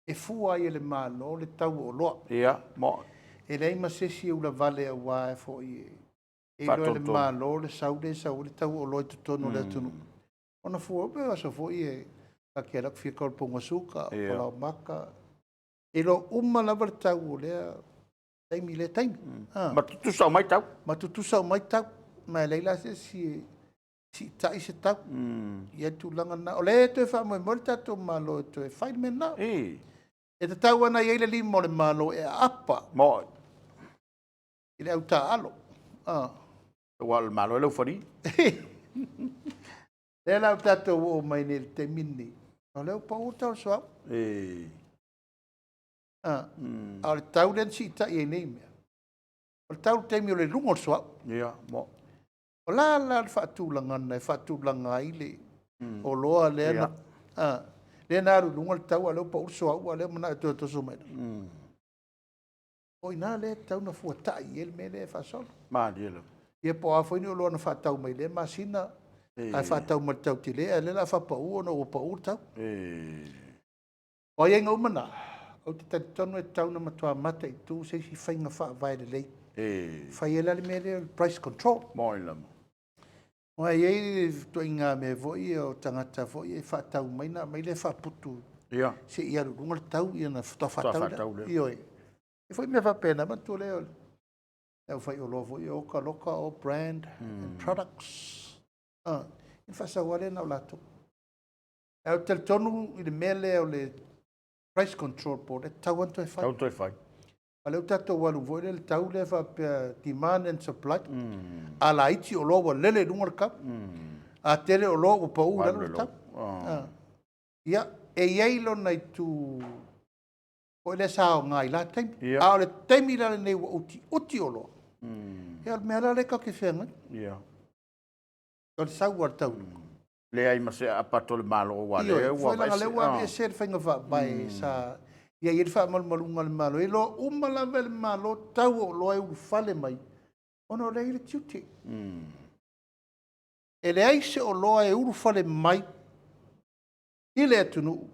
e fua i le malo le tau o loa. Ia, mo. E lei masesi ula vale a wae fo i e loa le malo le saude sa o le tau o loa i tutono le tunu. Ona fua pe aso fo i ke la fi ko pongo suka Ia. la maka e lo lava tau le taimi le taimi Ma tu sa mai tau. ma tu sa mai tau ma leila se si tai se tau ia tu langa na ole te fa mo molta to malo to fai mena e te tau ana ia le limo le malo e apa Mo. ile au ta alo Wal malo lo fori. le la tato o mai ne te mini ole o pa o tau so al tau den si ta e nei me al tau te mi le lungo so Ia, mo. o la fa tu langa na fa tu langa ile o loa le na le na ru lungo tau ale pa o so ale mana to so mai o ina le tau na fu ta i me le fa so Ma dielo. ia po a foi ni o lo na fa tau mai le masina ai fa tau ma tau ti le ale la fa pa o no o pa o tau o ia ngau mana o te tonu e tau na matua mata i tu se si whainga wha vai le lei. Whai e lali me le price control. Moi lama. O ai e to inga me voi o tangata voi e wha tau maina mai le wha putu. Ia. Se ia runga tau ia na wha tau le. Io e. E foi me wha pena ma tu leo. E whai o lovo i o ka loka o brand and products. I wha sa wale na o lato. E o tel tonu i le mele o le price control board, tau anto e whai. Tau toi fai. A leu tato walu voi le tau le wha demand and supply. A la iti o loa lele runga kap. A tere o loa o pau rano tau. Ia, e yeilo nei tu o le sao ngai la taimi. A o le taimi la nei wa uti o loa. Ia mea la le ka ke whenga. Ia. O le sau war tau. Le ai mase apato le malo o wale. Ia, foi langa le wa me se whainga wha bai sa... Ia i wha malmalunga le malo. E lo umala le malo tau o loa e u fale mai. Ono le ile tiuti. E le aise o loa e uru fale mai. I le atunu.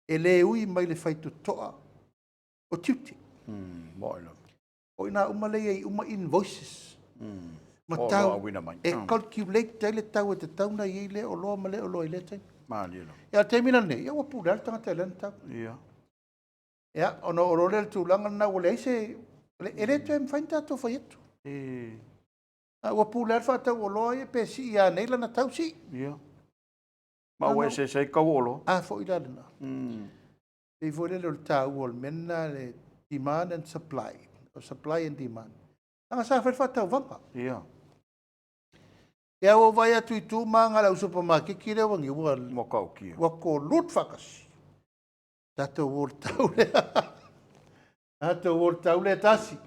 E le ui mai le whaitu toa. O tiuti. Moila. O ina umale e uma invoices. Ma O tau. loa wina mai. E calculate te le tau e te tau na i le o loa male o loa i le tai. Ma lilo. Ia te mina ne. Ia wapu le altanga te lena tau. Ia. Ia, ono o role le tūlanga na o le aise. E le te mwhainta to whaietu. Wapu le alfa tau o loa e pe si ia neila na tau si. Ia. Ma ue se kau olo. Fo i lana. Ei vo le tau o le mena le demand and supply. O supply and demand. Anga sa whai tau vanga. Ia. Ia o vai atu i tū maanga lau supermarket ki reo wangi ua. Mo kau kia. Wako lut whakasi. Tato o tau le. Tato o tau le tasi.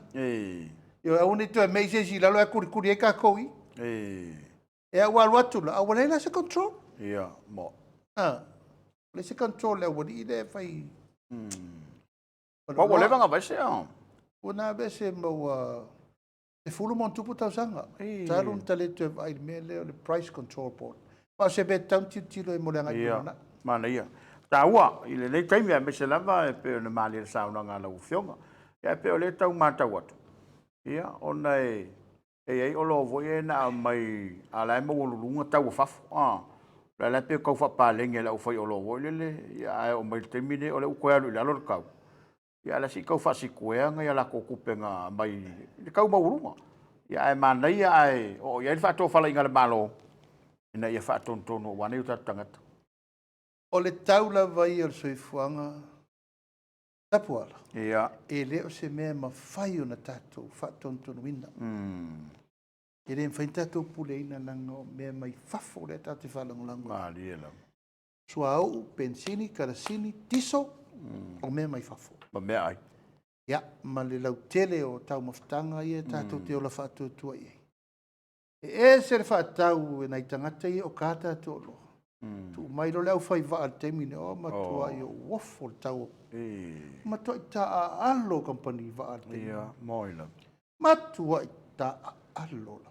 Yo a uni to me se si lalo e kuri e ka koi. E a wal watu la, a wale la se control. Ia, mo. Le se control le wali le fai. Mo wale vanga vai se a. Una vese mo e fulu mon tupu tau sanga. Talun tale te vai me le price control board. Pa se be tau tilo e mo le ngai na. Mana ia. Taua, i le nei taimi a me se lava e pe o le mali le sauna ngā lau fionga. Ia pe o le tau mātau atu. Ia, ona e olo voi e na mai ala e mau lunga tau fafu. La la pe kau fa palenge la ufai olo voi le ia o mai te mine o le ukoe alu le alo kau. Ia la si kau fa si koeanga ia la kokupenga mai le kau maurunga. Ia e mana ia e o ia fa to fala inga le malo. Ina ia fa tontono wane uta tangata. O le tau la vai o soifuanga Tapuala. Ia. E le o se mea ma whai o na tātou whātontonu ina. E le mwhain tātou pule ina nanga o mea mai whafo le tātou whalangolango. Ma liela. Sua au, pensini, karasini, tiso, o mea mai whafo. Ma mea ai. Ia, ma le lau tele o tau mawhtanga i e tātou te ola whātua i. E se le whātau e nei tangata i o kā tātou loa. Tu mai lo leo fai va al temine o matua i o waffle tau. Matua i ta alo company va al temine. Ia, moila. Matua i ta alo la.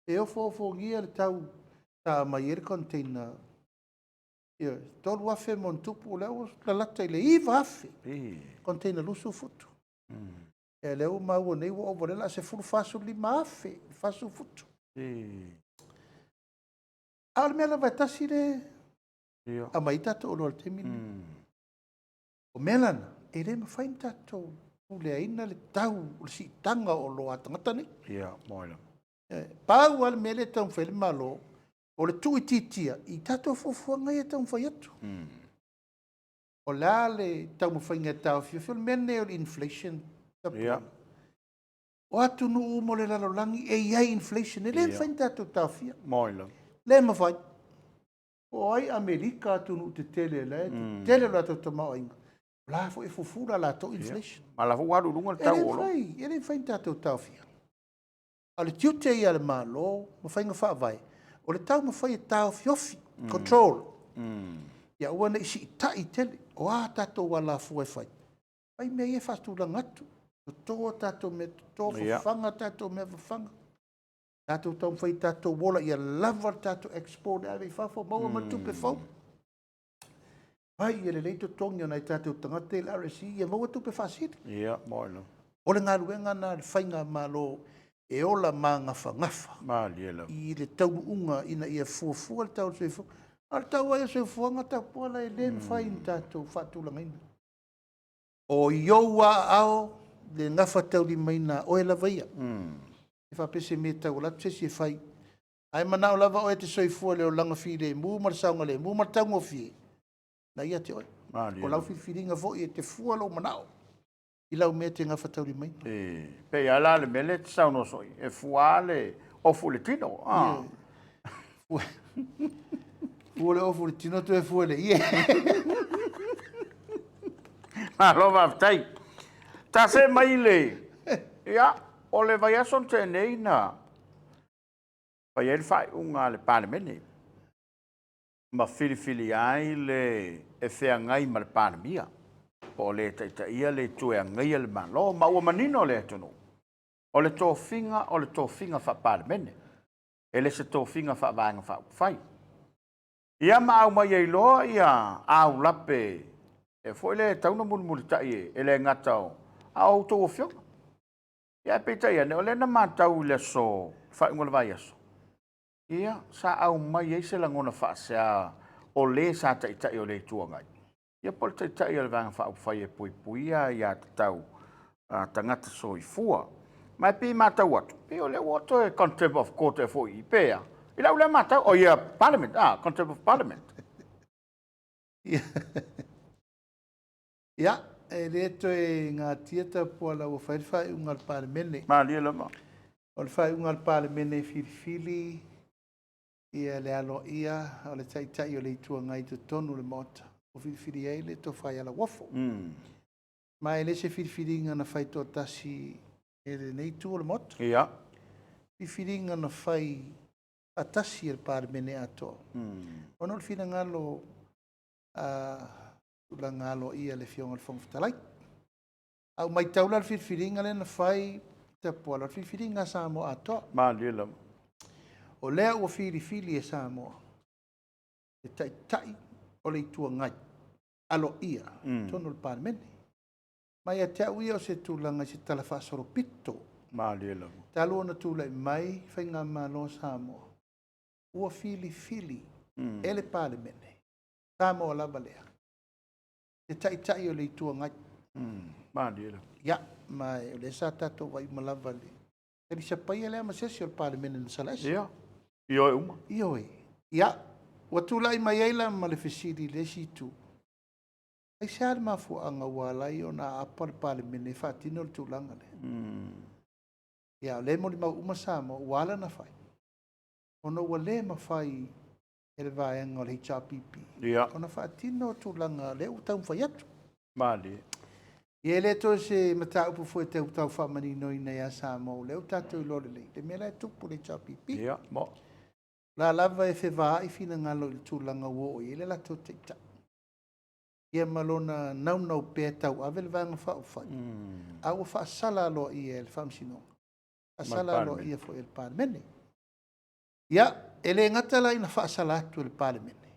E o fo ngia le tau ta mai er container. Ia, tolu wafe mon tupu leo la lata i le iwa afe. Container lusu futu. E leo mau nei wa o vorela se furu fasu lima afe. Fasu futu. Al mea la vai tasi le Ia. A mai tatou olo te mini. O melana, e le mawhai tatou ule aina le tau, le si tanga o lo atangata ni. Ia, moila. Pau al mele tau whele malo, o le tui titia, i tatou fofuanga ia tau whai atu. O la le tau mawhai ngai tau fio mene o le inflation. Ia. O atu nu umo le lalolangi, e iai inflation, e le mawhai tatou tau fia. Moila. Le mawhai. O ai Amerika atu nu te tele le, te tele la tau tamau inga. La fo e fufura la tau inflation. Ma la fu waru lunga le tau olo. E le mawhai tatou tau fia. A le tiute ia le malo, mawhai nga whaavai. O le tau mawhai e tau fiofi, control. Ia ua na isi itai tele, o a tatou wala fua e whai. Pai mea ia whatu langatu. Toa tatou me toa fafanga, tatou me fafanga. Tatou tau mwhai tatou wola, ia lava tatou export, ave whafo, maua matupe whau. Pai, ia le leito tongi o nai tatou tangate, la RSI, ia maua tupe whasiri. Ia, moila. O le ngā ruenga nā le whainga malo, e ola mā ngafa ngafa. Maliela. I le tau unga ina ia fuafua le tau soifua. Al tau aia soifuanga Tapuala e le mwhain tatou whatulanga ina. O ioua ao, le ngafa tau li maina o e lava ia. E whapese me tau latu se si e whai. Ai manao lava o e te soifua leo langa while, mu marasaunga le, mu marasaunga fie. Na ia te oi. O lau whiwhiringa fo i e te fua lo manao. I lau mea te ngafa tau li maina. Pe ala le mele te sauno soi. E fua le ofu le tino. Fua le ofu le tino tu e fua le ie. Malo vaftai. Ta se mai le. Ia, o le vai ason te nei na. Pai el fai unga le Parliamentary. Ma fili ai le e fea ngai ma le Parliamentary. Po le taita ia le tue ngai le malo. Ma ua manino le atunu. O le tōwhinga wha Parliamentary. E le se tōwhinga wha vanga wha fai. Ia ma au mai ei loa ia au lape. E foi le tauna mulmuli tai e le ngatau. Au tō whionga. Ia pita ia ne o le na mātau le so wha ingola vai aso. Ia sa au mai ei se langona wha sea o le sa tai o le tuangai. Ia pole tai o le vanga wha fai e pui ia tau tangata so i fua. Mai pi mātau atu. Pi o le wato e contempt of court e foi i pēa. I lau le mātau o ia parliament. Contempt of parliament. Ia, e reto e ngā tia Tapuala o whai unga al Parliamentary. Malia lama. O le whai unga al Parliamentary whirifili. Ia le alo ia, o le tai o le itua ngai te tonu le mota. O whirifili ei le to whai ala wafo. Mai le se whirifili ngana whai tō tasi e le nei tu o le mota. Ia. Whirifili ngana whai a tasi e le Parliamentary ato. Ono le whina ngalo la ngalo ia le fionga le whangwhitalai. Au mai taula le whirwhiringa le na whai Tapuala, le whirwhiringa Samoa ato. Malia lama. O lea ua whirifili e Samoa. E tai o le itua ngai. Alo ia, tono le Parliamentary. Mai a te au ia o se tūlanga se tala whaasoro pito. Malia lama. Talo na tūlai mai, whai ngā malo Samoa. Ua whirifili e le Parliamentary. Samoa lava lea. E tai o le itua ngai. Malia. Ia, mai o le sa tatou vai malava le. E li sapai e lea masesi o le Parliamentary na salasi. Ia. Io e uma. Io e. Ia, ua tūlai mai eila ma le fesiri le si tu. Ai seare mafu anga walai o na apa le Parliamentary whaatino le tūlanga le. Ia, le mo li mau uma Samoa, wala na whai. Ono ua le ma whai e le vaenga o le HRPP. Ia. Ona whaatino tūlanga le utau whai atu. Malia. Ia le to se mata upu fo te utau whamani noi na ia Samoa. Le utatu i lore le. Le mea lai tupu le HRPP. Ia, mo. La lava e whewaa i whina ngalo i tūlanga wo i le lato te ta. Ia malona nau pēr tau awe le vanga whao whai. Awa whaasala lo i e le whamsino. Asala lo i e fo e le Parliamentary. Ia, e le ngatala ina whaasala atu le Parliamentary.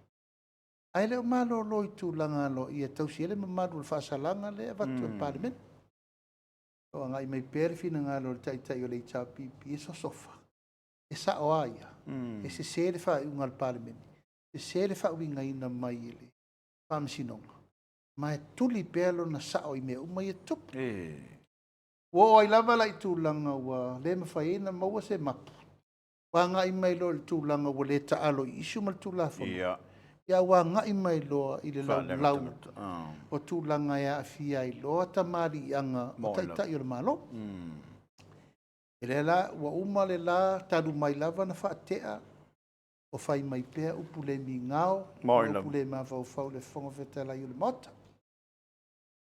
Ai leo malo lo i tūlanga lo i e tausi ele mamaru le whaasalanga le avatu le Parliamentary. O ngai mai pēr whina ngalo le tai o le HRPP e so sofa. E sa o aia. E se sere wha i unga le Parliamentary. se le whauinga ina mai ele. Whamsinonga. Mai tuli pelo na sao i mea umai e tupu. Wo ai lava lai tūlanga wa le mawhaina maua se mapu. Wa ngai mai lo le tūlanga wa le taalo i isu mal tūlafona. Ia wa ngai mai loa i le lau o tūlanga ia a fia i loa tamari i anga o taitai o le malo. E le la wa uma le la taru mai lava na whaatea o whai mai pēr upu le mi ngao, upu le ma whau le whonga whetala i o le mota.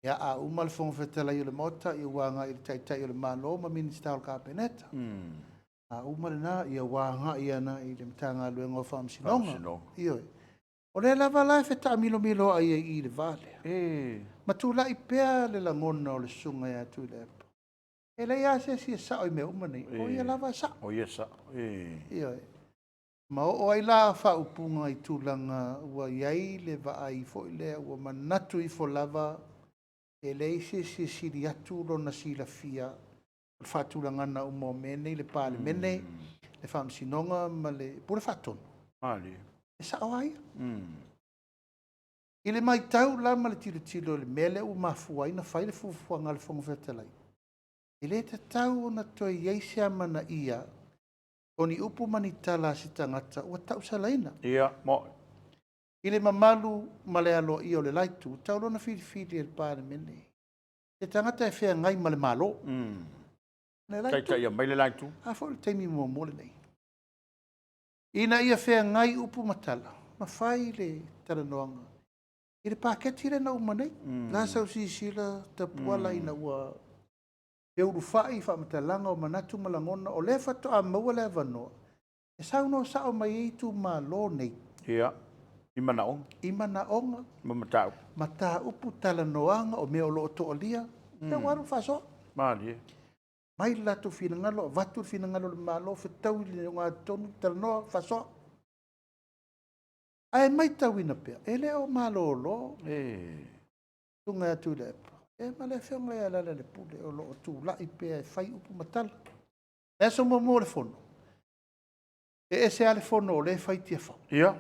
Ia a uma le whonga whetala i o le mota i wanga i le taitai o le malo ma minista o le kapeneta. A uma le na i wanga i ana i le mtanga luenga o whamsinonga. Ioi. O le lava lai wheta milo milo ai i le vale. Ma tu lai pēr le langona o le sunga ia tu le epa. E le ia se si sa o i me umani. O ia lava sa. O ia sa. Ioi. Ma o ai la whaupunga i tūlanga ua iai le vaai fo i lea ua manatu i fo lava e le ise si siri atu lo na sila fia le whaatūlanga na umo mene le Parliamentary le whamsinonga ma le pule whaatono. E sa o ai. I le mai tau la ma le tilo le mele u mafua ina whai le fufuanga le whonga whetalai. I le te tau na toi ieise amana ia o ni upu mani tala si tangata ua tau salaina. Ia, mo. I le mamalu ma le alo i o le laitu, tau lona whiri e le Parliamentary. Te tangata e whea ngai ma le malo. Tai ia mai le laitu. A fo le teimi mua mole nei. Ina ia whea ngai upu matala. Ma whai le taranoanga. I le paketi le na umanei. Nā sau si sila tapuala ina ua e uru whai whamatalanga o manatu malangona o le whato a maua le avanoa. E sau no sao mai e tu malo nei. Ia, ima na onga. Ima na onga. Mamatau. Mata upu talanoanga o mea o loo to alia. Te waru whaso. Maali e. Mai lato fina ngalo, vatu fina ngalo le malo, whetau i le ngā tonu talanoa whaso. Ai mai tau ina pia. E le o malo o lo. Tunga atu le epa. E ma le whionga e alala le pule o loo tū lai pēa e whai upu matala. E so mo le fono. E se ale fono o le whai tia whau. Ia,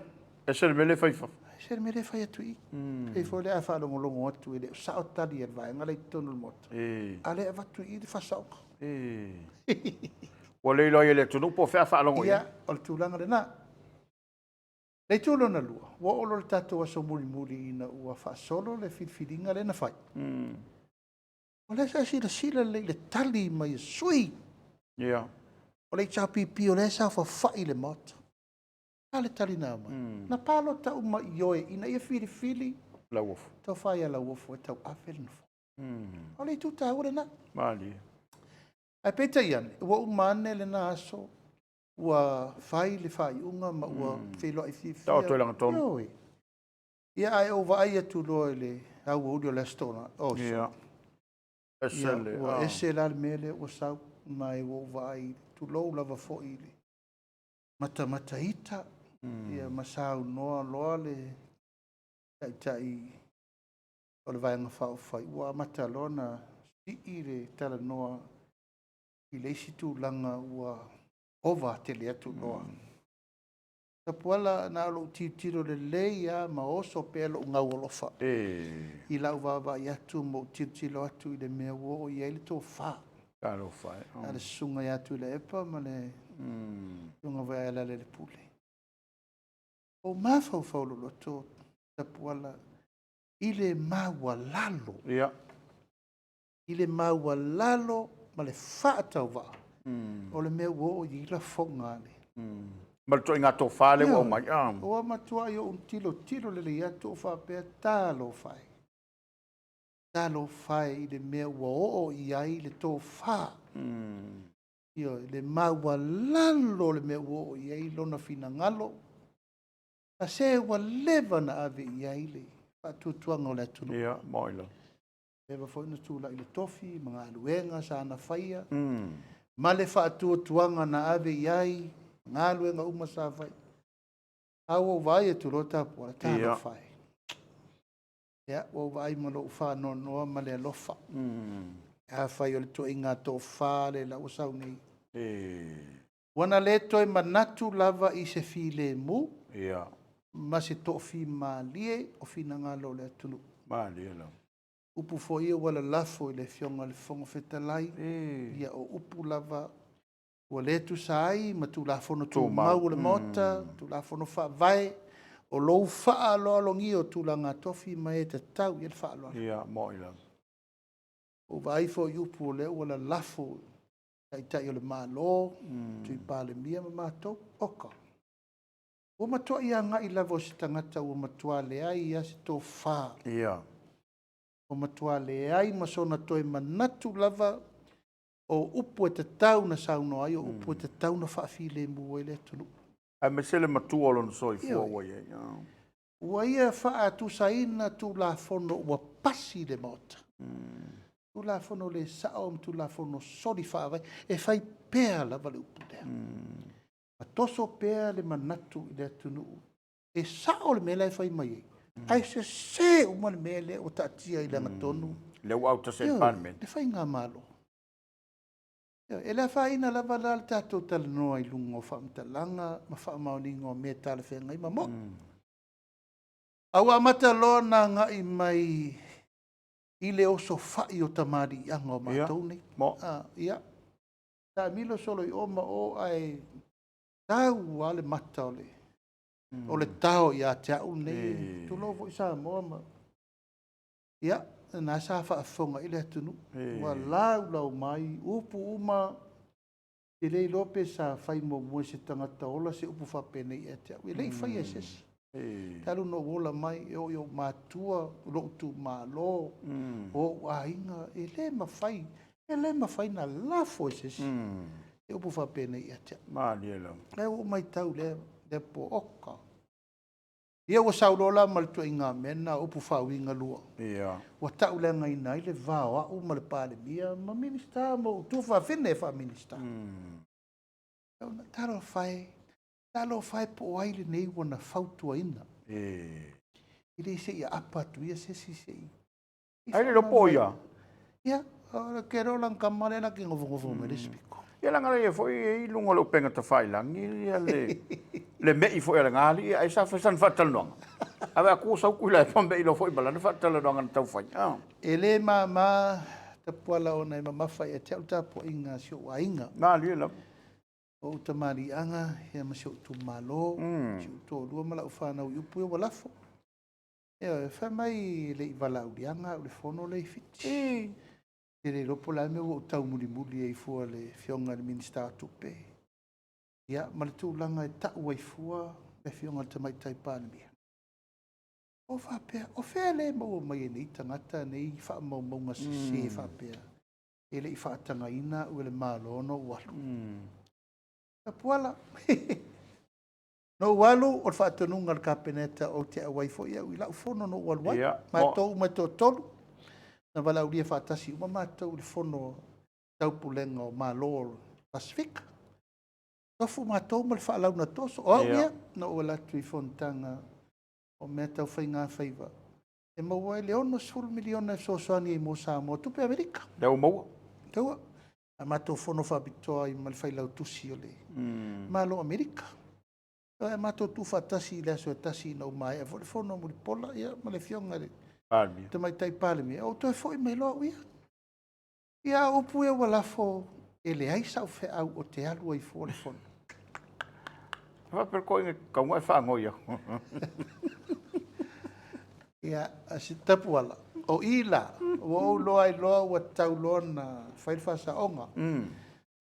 e se le mele whai whau. E se le mele whai atu i. E fo le a whalongo longo atu e le sao tari e vai, ngale i tonu le mota. Ale e vatu i le whasaoka. Wa le loa i le tunu po whea whalongo i. Ia, o le tūlanga le nā. Nei tūlo na lua, wa olo le tatou aso muri ina ua whaasolo le whiwhiringa le na whai. O le sa sila le tali mai sui. Ia. O le tau pipi o le sa whawhai le mota. A le tali nā mai. Na palo tau mai ioe ina ia whiri. La wofu. Tau whai a la wofu e tau awhel na whai. O le tuta ure na. Maali. Ai peta ian, ua umane le na aso. Ua whai le whai unga ma ua wheloa i whiwhia. Tau toi langa tonu. Ioi. Ia ai o vai atu loa le au uri o le stona. Ia. Esele. Ua ese la le mele ua sau mai o vai tu lou lava fo i le. Mata ita. Ia masau noa loa le tai o le vaenga whao whai. Ua mata loa na i le tala noa i le isi tu langa ua ova te le atu noa. Tapuala na alo tiro le leia ma oso pelo ngau olofa. I lau vava i atu mo tiro atu i le mea wo i ele tō wha. Karo whai. A le sunga i atu i le epa ma le sunga vai ala le pule. O mawhau whaulo lo tō tapuala i le maua lalo. Ia. I le maua lalo ma le wha atau waa. O le mea wo i la whongane. Mal to inga to fale o mai am. O matua yo un tilo le ia to fa pe talo fai. Talo fai i le mea wo i ai le to fa. Io le maua lalo le mea wo i ai lona fina ngalo. A se wa leva na ave i ai le. Pa tutuanga o le tunu. Ia, moila. Leva foi na tula i le tofi, mga aluenga sa ana faia. Ma le whaatuatuanga na ave i ai. Ngā luenga uma sa vai. Au o vai e turo Tapuala, tāna whai. Ia, o vai malo uwha noa ma le alofa. A whai o le to inga tō wha le la usau nei. Wana le toi manatu lava i se file mu. Ia. ma se tofi malie o fina ngalo le tunu. Malie la. Upu fo ia wala lafo i le fionga le fonga fetalai. Ia o upu lava ua le tu sai ma tu la fono tu mau le mota, tu la fono fa vai o lou fa lo lo ngi o tu la nga tofi mai te tau ia fa lo. Ia mo ila. O vai fo upu le wala lafo ai tai o le malo, tu i pale mia ma mato oka. O matua ia nga i lavo si tangata o matua le ai ia si tō whā. Ia. O matua le ai masona toi manatu lava o upu e te tau na sauno ai, o upu e te tau na whaafile mua le tunu. Ai me sele matua lon soi fua wai e. Ua ia wha tu saina tu la fono ua pasi le mota. Tu la fono le saom, tu la fono sori wha vai, e whai pēa lava le upu lea. Ma toso pēa le manatu i le tunu. E sao le mele e whai mai ei. Ai se uma le mele o tatia i langa tonu. Le au ta se Parliament. Le whai ngā malo. E le whaina lava la le tātou tala noa i lungo whaamtalanga, ma whaamauningo me tala whenga i mamo. Au amata lo na nga i mai i le oso whai o tamari i anga o mātou ni. Ia. Tā milo solo i oma o ai tau ale mata o le. O le tau i a te au nei. Tu lovo i Samoa ma. Ia. Nā sa whaafonga i le atunu. Wa lau mai. Upu uma. I lei lope sa whai mo mua se tangata ola se upu whapene i a te au. I lei whai e sesi. Talu no wola mai e o mātua. Lo tu malo. O ainga. E le mawhai. E le mawhai na lafo e sesi. E upu whapene i a te au. Malie E o mai tau le po oka. Ia ua saulola ma le tuainga mena upu whauinga lua. Ia. Ua tau le ngai nai le vāo au ma le Parliamentary ma minista mo tu whawhine wha minista. Taro whai po ai le nei wana whautua ina. I le se ia apatu ia se si se i. Ai le lopo ia. Ia. Ke rolang kamare na ki ngofu me le spiko. Ia langa le foi i lunga lo penga ta whailangi ia le mei foi ala ngali ai sa fasan fatalonga. Ave aku sa ku la pambe i lo foi bala na fatalonga na tau fai. E le ma Tapuala ona i mawhai e te au tapo inga sio wa inga. Malie la. O tamari anga ia ma sio tu malo, sio to lua mala ufana u upu o lafo. Ia fa mai le vala u anga u le fono le fiti. Ele Polataivao o tau muli e fua le fionga le minista tupe. Ia, ma le tūlanga e tau ai fua le fionga le tamaitai Parliamentary. O whapea, o whea le mau mai e nei tangata nei wha maunga se whapea. Ele i whaatanga ina u le malo no walu. Tapuala. No walu o whaatanunga le kapeneta o te awai fo ia u ila ufono no walu wai. Mai tō tolu. Na wala uria whaatasi uma mātou le fono taupulenga o Malo Pacific. Tofu mātou ma le whaalau na toso. O ia, na ua latu i fontanga o mea tau whainga whaiva. E maua e leono 10 miliona e sosoani e mo Samoa tupe Amerika. Deu maua. Teua. A mātou fono whabitoa i ma le whailau tusi o le. Malo Amerika. E mātou tu whaatasi i le aso e tasi na umai. E le fono mo le pola ia ma le fionga le. Parliamentary. Te mai tai Parliamentary. O toi foi mai loa uia. Ia upu e walafo e le ai sau fe au o te alu ai fo le fono. Wa per ko inga kaunga e whaangoia. Ia si Tapuala. O ila. O loa i loa ua tau loa na whairwhasa onga.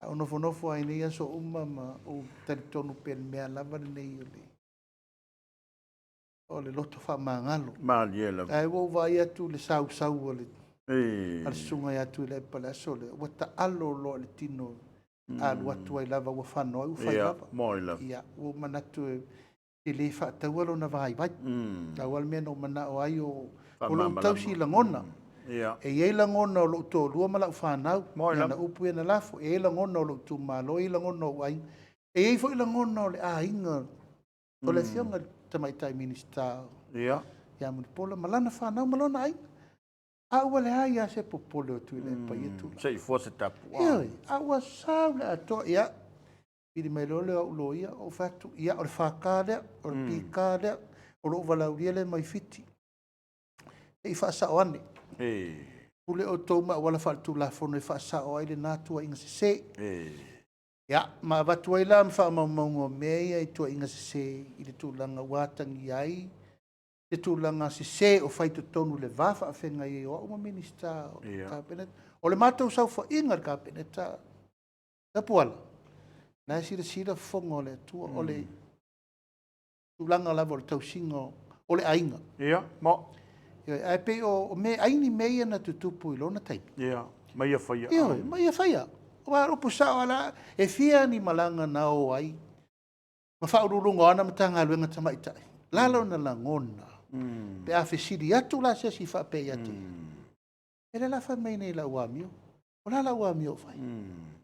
O nofo ai nei aso uma ma o taritonu pen mea lava nei o le. O le loto wha mangalo. Malie la. Ai wo vai atu le sau o le. Al sunga ia tu le palaso le. Wata alo lo le tino. Alu atu ai lava ua whanoa u whai lava. Ia, moi la. Ia, o manatu e le wha taualo na vai vai. Taual mea no mana o ai o lo tausi langona. Ia. E iei langona o lo to lua mala u whanau. Moi la. Na upu e na lafo. E langona o lo tu malo. E langona o ai. E iei fo i langona o le a inga. O le fionga tamaitai minista. Ia. Ia muni pola malana whanau malona ai. A ua le hai a se popole o tui le pai e tula. Se i fua se tapu. Ia, a ua sau le ato. Ia, pidi mai lole o ulo ia o fatu. Ia, o le whakārea, o le pīkārea, o lo valauria le mai fiti. E whaasao ane. Ule o tau ma wala whaaltu la whono e whaasao ai le nātua inga se. Ia, ma watu ai la mwha maungo mea i tua inga se i le tūlanga wātangi ai. Le tūlanga se o whaitu tonu le wafa a whenga i o uma minista o kapeneta. O le mātou sau wha inga kapeneta. Tapuala. Nā sira whongo le tua o le tūlanga lava o le tausingo o le ainga. Ia, mo. Ai pe o me aini mea na tutupu i lona taimi. Ia, mai a whaia. Ia, mai a whaia. O a rupu sao ala, e fia ni malanga na o ai. Ma whaururunga ana matanga luenga tamaitai. Lalo na langona. Pe a whesiri atu la se si whapei atu. E le la wha mei nei la uamio. O la uamio whai.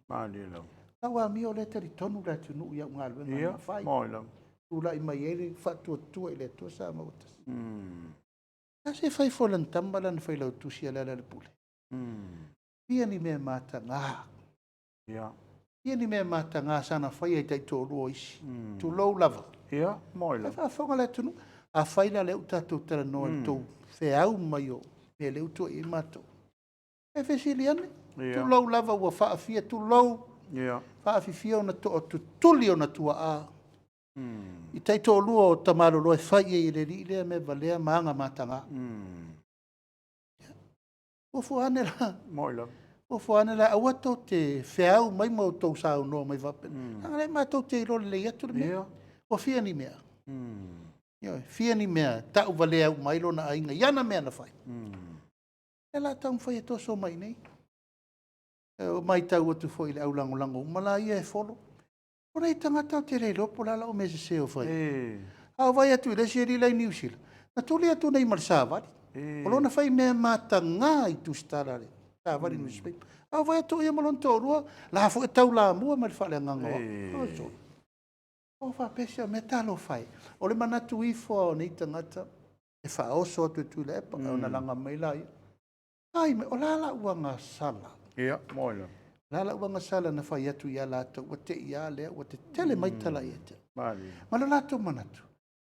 Maali lau. La uamio le tari tonu la tunu ia ngā luenga Ia, moi lau. Tula i mai ere whatua tua i le tua sa mautas. A se whai wholan tambala na whai lau tusi ala le pule. Pia ni mea mata ngā. Ia. Pia ni mea mata ngā sana whai ai tai tō rua isi. Tu lau lava. Ia, moi lau. A whonga le tunu. A whai la leu tātou tara noa tō wheau mai o. Me leu tō i mātou. E whesili ane. Tu lau lava ua whaafia. Tu lau whaafifia o na tō o tutuli o na tua a. I tai tō lua o tamaro loe whai e le ri lea me valea maanga matanga. O fuane la. Moi lau. O fuane la awa tō te wheau mai mau tō sao noa mai vapen. Anga le ma tō te role le atu le mea. O fia ni mea. Fia ni mea. Tau valea u mai lo na ainga. Iana mea na whai. E la tau mwhai e tō so mai nei. O mai tau atu fwoi le au lango lango. Mala ia e wholo. O rei tangata o te rei lopo lala o mese se o whai. Au vai atu i le se rilai New Zealand. Na tūle atu nei marsāwari. O lona whai mea mata ngā i tu starare. Sāwari newspaper. Au vai atu ia malon tōrua. La fo e tau la mua ma le whale ngangawa. O wha pesia me talo whai. O le manatu i fo o nei tangata. E wha oso atu tu le epa. O na langa mai lai. Ai me o lala ua ngā sala. Ia, moi lau. Lala ua ngasala na whai atu ia lātou, wa te ia lea, wa te tele mai tala ia te. Maali. Mana lātou manatu.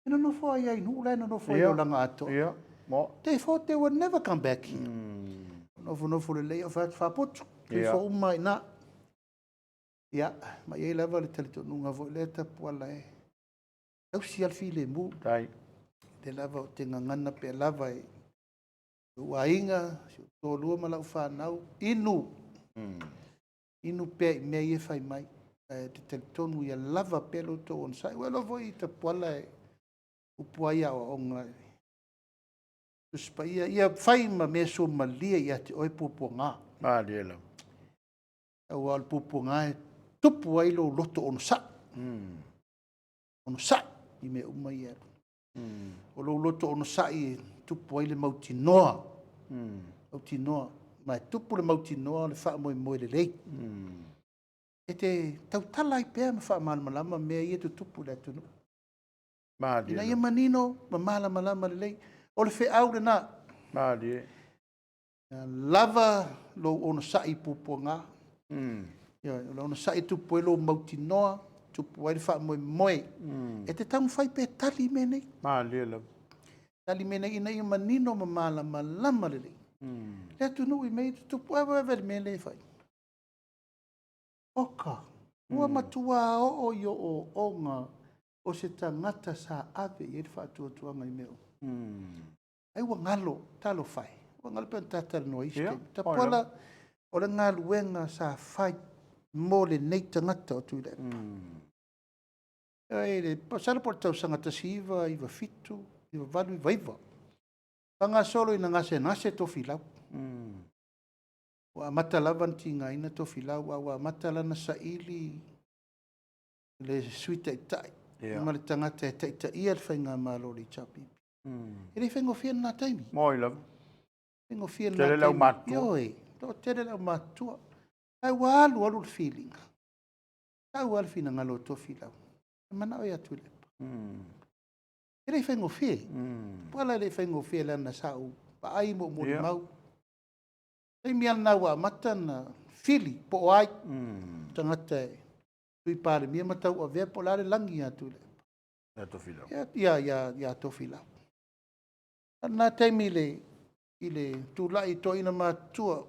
Ina no whai ai nu, ula ina no whai o langa ato. Ia, mo. They thought they would never come back here. Nofu le lei o whapotu. Te wha umai na. Ia, mai ei lava le talito nunga vo le Tapuala e. Au si alfi le mu. Tai. Le lava o te ngangana pe lava e. Ua inga, si o tō lua malau whanau. Inu. Inu pe me ye fai mai te teltonu ia lava pelo to on sai welo voi te pola upuaia o onga uspaia ia fai ma me so malia ia te oi pupunga Maali au al pupunga tupu ai lo loto on sa i me uma ia o lo loto on sa i tupu ai le mauti noa mai tupu le mauti noa le wha moe le lei. E te tautalai pēr ma wha malama mea ia tu tupu le atunu. Maali. Ina ia manino ma malama le lei. O le whi au le nā. Maali. Lava lo ono sai pupu ngā. Lo ono sai tupu e lo mauti noa. Tupu ai le wha moe. E te tamu whai pē tali me nei. Maali. Tali me nei ina ia manino ma malama le lei. Le atunu i mei tupu ewa le mele whai. Oka. Ua matua o yo o onga o se tangata sa ave i whaatua tuanga i meo. Ai ua ngalo talo whai. Ua ngalo pēn tātara no iske. Tapuala o le ngā luenga sa whai mō le nei tangata o tuile. E le pasara por tau sangata si iwa fitu, iwa valu, iwa iwa. Panga solo ina ngase tofi lau. Wa mata lavan tinga ina tofi lau. Wa mata lana sa ili le suita itai. Ma le tangata e taita ia le whainga malo li chapipi. E le whaingo fia na taimi. Moi lau. Whaingo fia na taimi. Tere lau matua. Ioi. Tere lau matua. Ai wa alu le feeling. Tau alfina ngalo tofi lau. Mana o ia tule. Ele whaingo whee. Pala ele whaingo whee lana sau. Pa ai mo mo mau. Ei mea naua mata na whili po ai. Tangata e. Tui pare mea matau a vea po lare langi atu le. Ya tofila. Ia tofila. Nā taimi ile tula i to ina matua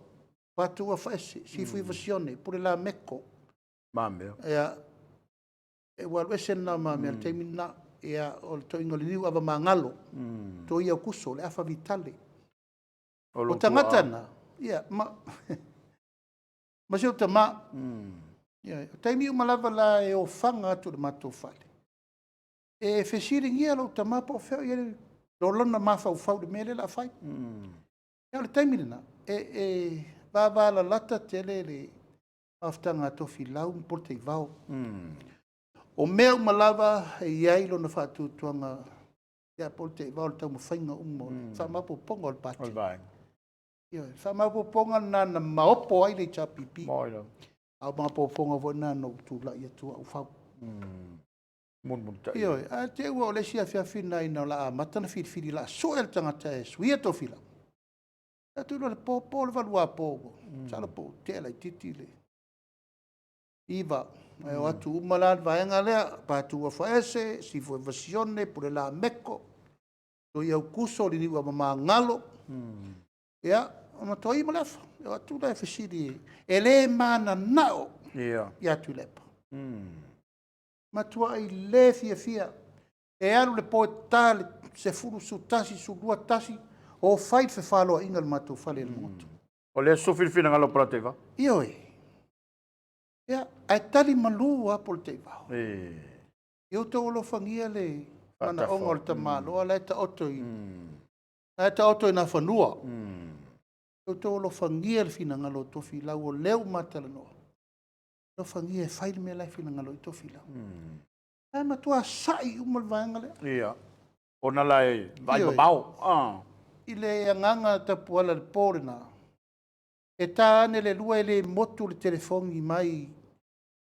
patua faese si fui versione pure la meko. Mame. Ia e walu ese na mame al taimi na ia o to ingo le liu ava mangalo. To ia kuso le afa vitale. O tangata na ia ma se o tama. Ia taimi o malava la e o fanga atu le mato fale. E fesiring ia lo tama po feo ia lolona mafau de mele la fai. Ia le taimi na va la lata tele le aftanga tofi lau Polataivao. O mea malava e iai lo na fatu tuanga ia Polataivao le tau mawhainga umo. Whamapo ponga o le pati. Ia whamapo ponga na maopo ai le chapipi. Au mapo ponga vo na no tula ia tua ufau. Ia a te ua o le sia fiafina ina la matana fili la so el tangata e suia tofila. Ia tu le popo le valua pogo. Sala po te la titi le. Iva, e o atu umala vaenga lea, patu a faese, si fo evasione, pure la meko, to ia ukuso li niwa mama ngalo, ia, ma to ima lefa, e o atu la e fesiri, e le mana nao, ia tu lepa. Ma tua ai le fia, e alu le poe tale, se furu su tasi, su lua tasi, o fai fe falo a ingal matu fale le moto. O le so filifina ngalo Polataivao? Ioe. Ia, ai tali malu a Polataivao. Iu te olo fangia le mana onga le tamalo, a le ta oto i. A ta oto i na whanua. Iu te olo fangia le fina ngalo tofi lau o leo matala noa. Lo fangia e whaile mea lai fina ngalo i tofi lau. Ai matua sai umal vaenga le. Ia. O na lai, vai mamau. I le anganga tapuala le pōre na. E tā ane le lua e le motu le telefoni mai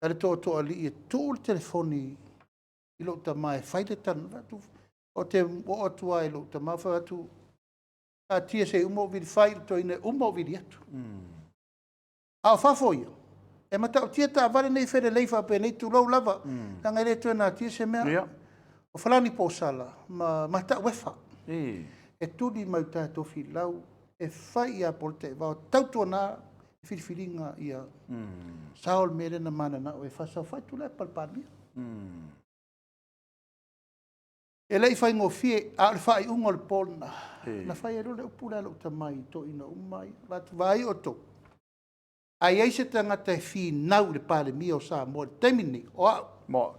ale to ali e to le telefoni i lo tama e whaile tanu vatu o te o atua e lo tama whatu a tia se umo vidi whaile to ine umo vidi atu. A whafo ia. E mata o tia ta vare nei where leifa pe nei tu lau lava tanga ele to na tia se mea o whalani po sala ma mata wefa. E tuli mai ta tofi lau e whai a Polataivao tautua na whiriwhiringa ia saol mere na mana na o e whasau whai tu lai palpamia. E lei whai ngō fie a le whai ungo le pōna na whai e role upura lo tamai to ina umai ratu vai o to. Ai eise tangata e whi nau le pāle mia o Samoa le temini o au.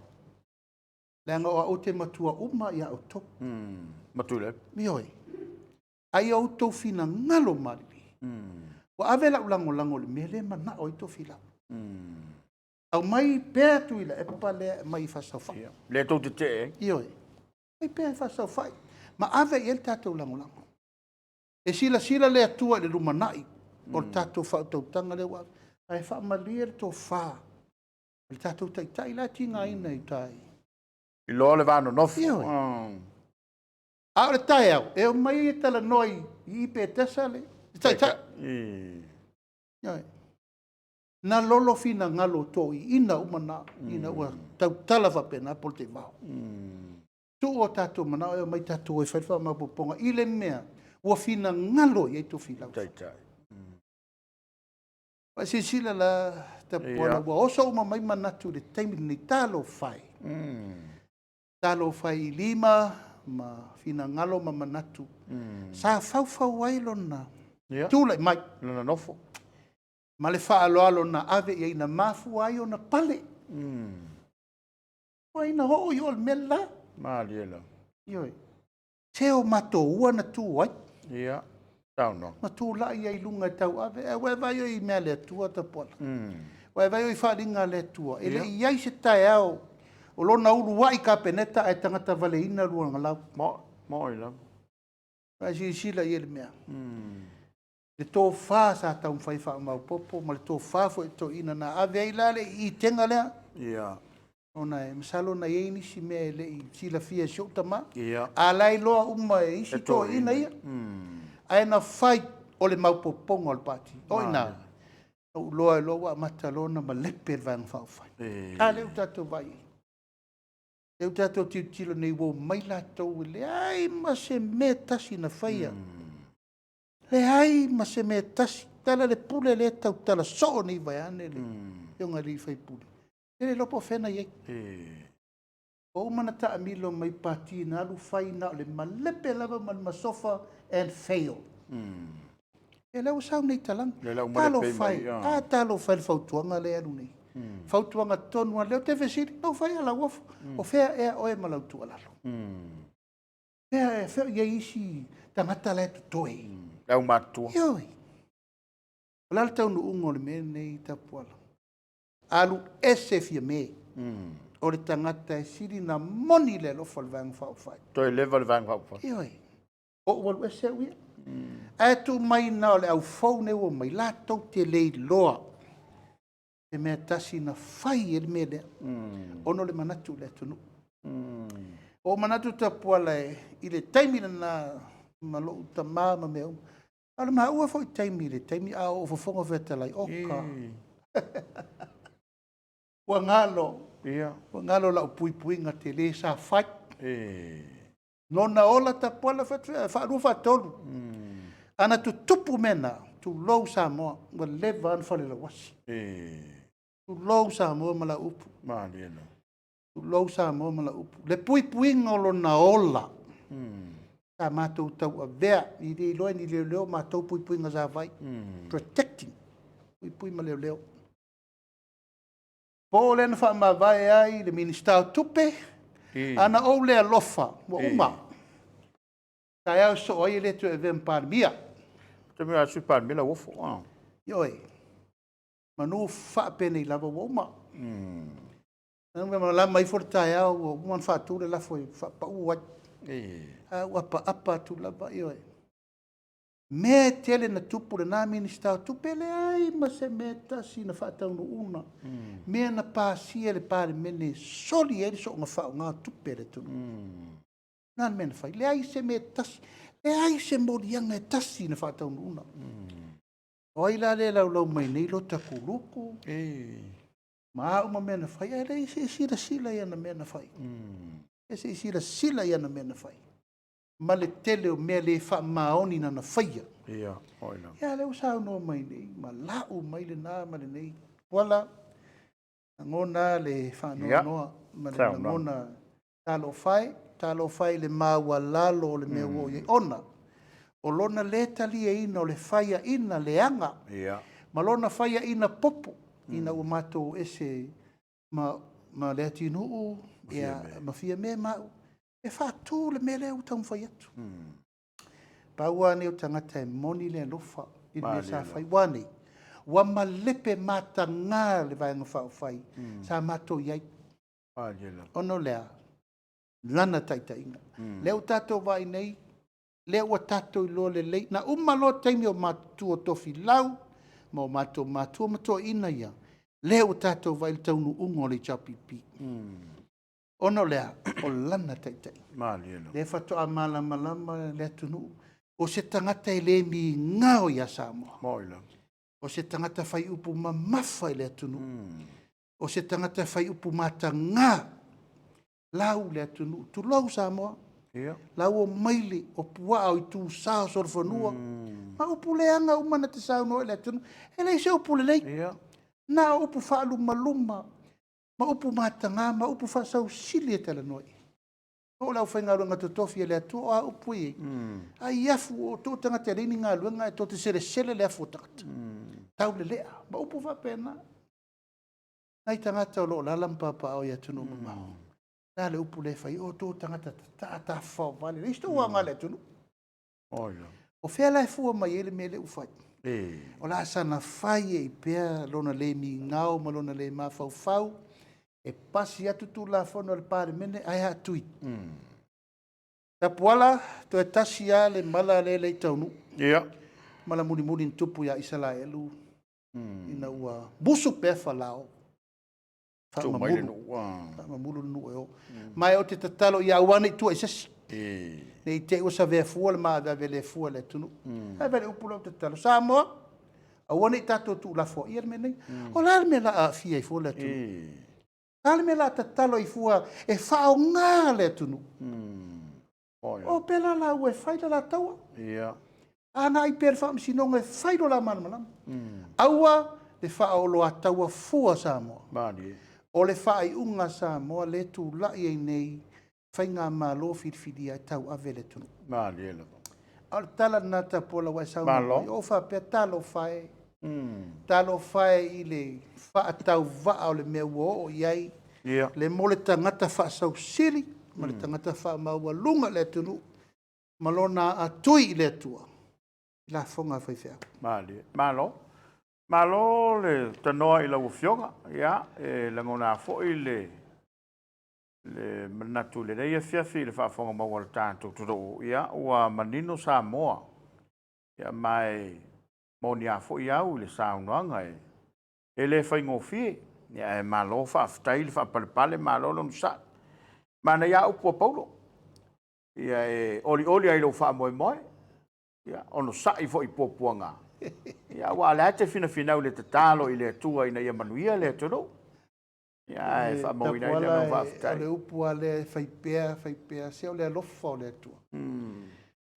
Leanga o au te matua uma ia o to. Matule. Mioi. Ai au tau fina ngalo mariwi. Wa avela ulango le mele mana o ito fila. Au mai pēr tu ila e pale mai whasau whai. Le tau te te Ioi. Mai pēr whasau whai. Ma ave i el tātou lango. E sila le atua le rumanai. O le tātou whautau tanga le wa. Ai wha malia le tō whā. Le tātou tai la tinga ina i tai. I loa le vano nofu. Ioi. A le tai au, e o mai e tala noi i pe tesa le. Tai. Ioi. Na lolo fina ngalo to i ina umana, ina ua tau talawa pena Polataivao. Tu o tātou mana o mai tātou e whaiwha mapuponga i le mea, ua fina ngalo i eito whilau. Tai. Wa sila la Tapuala ua osa uma mai manatu le taimi ni talo whai. Talo whai i lima, ma fina ngalo ma manatu. Sa fau wailo na. Tūlai mai. Lana nofo. Ma le whaaloalo na ave i na mafu ai o na pale. O ina ho i ol mela. Maaliela. Ioi. Te o mato ua na tū ai. Ia. Tau no. Ma tū lai ai lunga tau ave. E wai vai o i mea le tua Tapuala. Wai vai o i wharinga le tua. E le iai se tae au. O lona uru wai ka peneta e tangata vale ina lua ngalau. Mo i lau. Vai sila i ele mea. Le tō whā sa tau mwhai wha mau popo, ma le tō whā fo e tō ina na ave ai la le i tenga lea. Ia. Ona e masalo na iei nisi mea le i sila fia siotama. Ia. A lai loa uma e isi tō ina ia. Ai na whai o le mau poponga o le pati. O ina. O loa e loa mata lona ma lepe vang whau whai. A leo tato vai. E o tātou tilo nei wō mai lātou le ai ma se me tasi na whaia. Le ai ma se me tasi. Tala le pule le tau tala soo nei vai ane le. Ionga li whai pule. Le lopo whena iei. O mana ta amilo mai pati na alu whai na le malepe lava man masofa and fail. E lau sau nei talang. Talo whai. Talo whai le whautuanga le anu nei. Whautuanga tonua leo te vesiri. Nau whai ala wafu. O whea ea oe malau tu alalo. Whea e whea ia isi tangata le tu toi. Lau matua. Ioi. Lala tau nu ungo le me nei Tapuala. Alu ese fia me. O le tangata e siri na moni le lofa le vang whao whai. Toi leva le vang whao whai. Ioi. O walu ese uia. E tu mai na le au fau ne o mai la tau te lei loa. E mea tasi na whai e le me lea. Ono le manatu le tunu. O manatu Tapuala e i le taimi na malo tamama me o. Ala ma ua foi taimi le taimi a o Fofoga vetalai oka. Ua ngalo. Ua ngalo la pui nga te le sa fai. Nona ola Tapuala whaaru whaatolu. Ana tu tupu mena, tu lou Samoa, ua leva an whale la wasi. Tu lou Samoa ma la upu. Tu lou Samoa ma la upu. Le pui ngolo na ola. Ta mātou tau a vea, i re loe ni leo mātou pui ngā zāwai. Protecting. Pui ma leo. Po le na wha ma vai ai, le minister tupe, ana o le alofa, wa uma. Ka au so ai le tu e vem Parliamentary. Te mea sui Parliamentary la wofo. Ioi. Manu wha pene i lava wa uma. Nang me la mai fortai au, wa uma wha tu le lafo i wha pa uai. Apa tu lava ioi. Me tele na tupu le nā minister tupe le ai ma se me tasi na whaatau no una. Me na pāsia le pāre mene soli e so ngā whao ngā tupe le tunu. Nān mena whai. Le ai se me tasi. Le ai se morianga e tasi na whaatau no una. O ai la le lau mai nei lo taku luku. Ma uma mena whai. E le se sila ia na mena whai. E se sila ia na mena whai. Ma le tele o mea le wha maoni na na whaia. Ia leo sao no mai nei. Ma lau mai le nā ma le nei. Wala. Ngona le wha noa. Ma le ngona talo whai le maua lalo le mea wo ye ona. O lona le tali e ina o le whaia ina le anga. Ma lona whaia ina popo. Ina ua mato ese ma le atinuu. Ia ma fia me mau. E whātū le mele au tau mwhai atu. Paua ne o tangata e moni le lofa. I le mea sa whai wane. Wa ma lepe mata ngā le vai ngā whao whai. Sa mato iai. Ono lea. Lana taita inga. Leo tato vai nei. Leo a tato i lo le lei. Na umalo taimi o matu o tofi lau. Ma o matu o matu ina ia. Leo tato vai le taunu ungo le chapipi. Ono lea, o lana taitai. Le whatoa malama le atunu. O se tangata e le mi ngao ia Samoa. O se tangata whai upu mamafa i le atunu. O se tangata whai upu mata ngā. Lau le atunu. Tu lau Samoa. Lau o maili o puao i tu sao sorfanua. Ma upu le anga umana te sao no le atunu. E le se upu le lei. Na upu whaalu maluma. Ma upu matanga, ma upu whasau sili e tala noi. O lau whainga runga to tofi e lea tu o a upu e. Ai afu o tō tanga te rini ngā luenga e tō te sele lea fo takata. Tau le lea, ma upu whapena. Nai tangata o loo lalampa pa au ia tunu mamau. Nā le upu le whai, o tō tangata ta whao vale. Reisto ua ngā le tunu. O whea lai fua mai ele me le ufai. O la sana whai e i pēr lona le mi ngao ma lona le ma whau. E pasi atu tu la fono le pare mene ai ha tui. Tapuala to e tasi a le mala le taunu. Mala muri tupu ya isala elu. Ina ua busu pefa lao. Mamulu nu eo. Mai o te tatalo ia wane tu ai sasi. Nei te usa vea fua le maa vele fua le tunu. Ai vele upula o te tatalo. Samoa. A wane tato tu la fo ia mene. O la me la a fia i fua le tunu. Kale me la tatalo I fua e whao ngā le tunu. Oia. O pela la ue whaida la taua. Ia. Ana I pere wha msinonga e whaido la mana. Aua le whao loa taua fua Samoa. Mani. O le whai unga Samoa le tu lai e nei whainga malo whirwhiri ai tau ave le tunu. Mani ele. Al tala na Tapuala wai sauna. Malo. O wha pia talo whae. Talo whae I le wha tau vaa o le mea ua o iai. Ia. Le mole tangata wha sau siri. Ma le tangata wha maua lunga le tunu. Malona a tui le tua. La fonga whai whea. Mani. Malo. Malo le tanoa I lau fionga. Ia. E langona foi le manatu le reia fiafi le whaafonga maua le tātou turo. Ia. Ua manino Samoa. Ia mai moni a foi au le saunoanga e. E le whaingo fie. Ia e malo whaaftai le whaapalepale malo lo nusa. Mana ia upua paulo. Ia e oli ai lo whaamoe moe. Ia ono sai fo I puapuanga. Ia wa le te fina le tatalo I le tua ina ia manuia le toro. Ia e whaamoe ina le no whaaftai. Le upua le whaipea se o le alofa o le tua.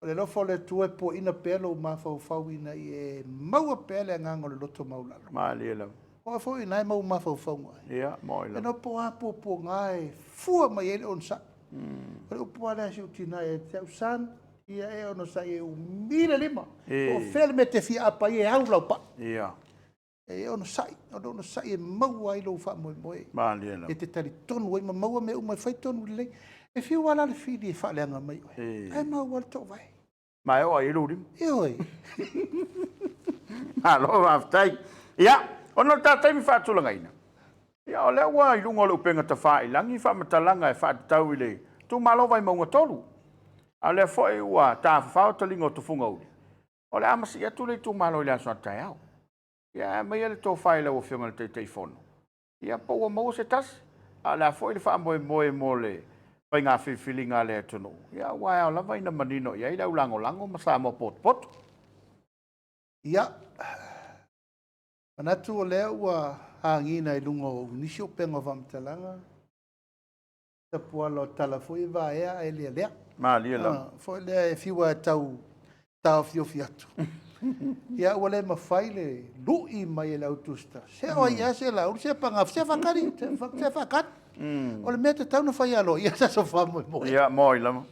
O le alofa o le tua e po ina pelo mawhau ina I e maua pele ngango le loto maulalo. Mali ela. O fo ina e mau mawhau ngai. Ia, moila. E no po apo po ngai fua mai ele on sa. O le upua le asi utina e te usan. Ia e ono sa e umile lima. O fele me te fia apa I e au lau pa. Ia. E ono sai. Ono sai e maua I lo wha moe moe. Mali ela. E te tari tonu e ma maua me umai whai tonu lei. E whiu wala le whiri e whaaleanga mai oe. E maua le tō vai. Mai o ai lurim. E oi. Alo whaaftai. Ia. Ono tātai mi whaatulanga ina. Ia o lea ua I lunga o le upenga ta whaai langi whaamatalanga e whaatau I le. Tu malo vai maunga tolu. A lea foe ua tā whawhau talinga o tufunga uli. O le amasi ia tu le tu malo I le aso atai au. Ia mai ele tō whae lau o whionga le teitei whono. Ia paua mau se tasi. A lea foe le wha moe mo le. Pai ngā whiwhilinga le tunu. Ia ua au lava ina manino. Ia I lau lango masa mo pot. Ia. Manatu o lea ua hangina I lunga o nisi o penga whamtalanga. Tapuala o tala fui va ea e lea. Mali ela. Foi lea e whiua tau fiofi atu. Ia ua le mawhai le lui mai e lau tusta. Se o ia se lau, se pangaf, se whakari, se whakat. O le mea te tau na whai alo, ia sa so whamoe moe. Ia, moi lama.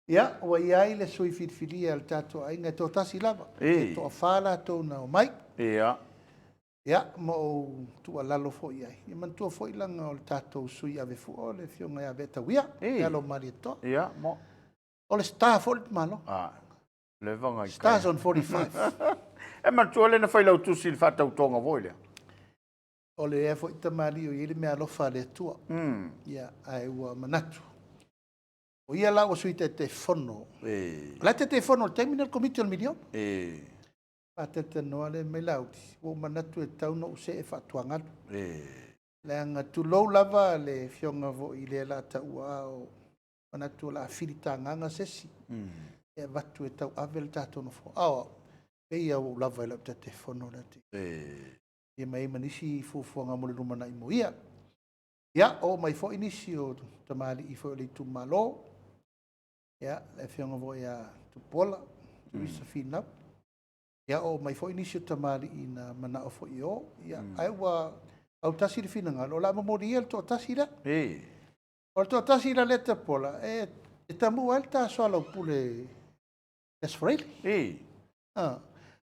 Ia, ua ia I le sui whirwhiria al tato ainga tō tasi lava. E tō whala tō na o mai. Ia. Ia, mo tua lalo fo iai. Ia man tua fo ilanga o le tato sui ave fu o le fionga ave tawia. Ia lo mari to. Ia, mo. O le star fo le malo. Ah, le vanga I Stars on 45. E man tua le na whai lau tusi le whatau tonga voile. O le e fo ita mari o ili mea lofa le tua. Ia, ai ua manatu. O ia la o sui te fono. La te fono, le terminal committee o le milion. A te noa le mai lauti. O manatu e tau no se e whatuangatu. Le anga tu lou lava le fionga vo I le la ta ua o manatu la whirita nganga sesi. E watu e tau avel tato no fo. Awa, e ia o lava ila te fono le te. E mai manisi fufuanga mo le rumana I mo ia. Ia, o mai fo inisi o tamali I fo le tu malo. Ia, le fionga vo ia tu pola. Tu isa finau. Ia o mai fo inisi o tamali I na mana o fo I o. Ia, ai ua au tasi le finanga. Lo la mamori el to tasi la. O to tasi la le te pola. E tamu el ta Soalepule Esfreili.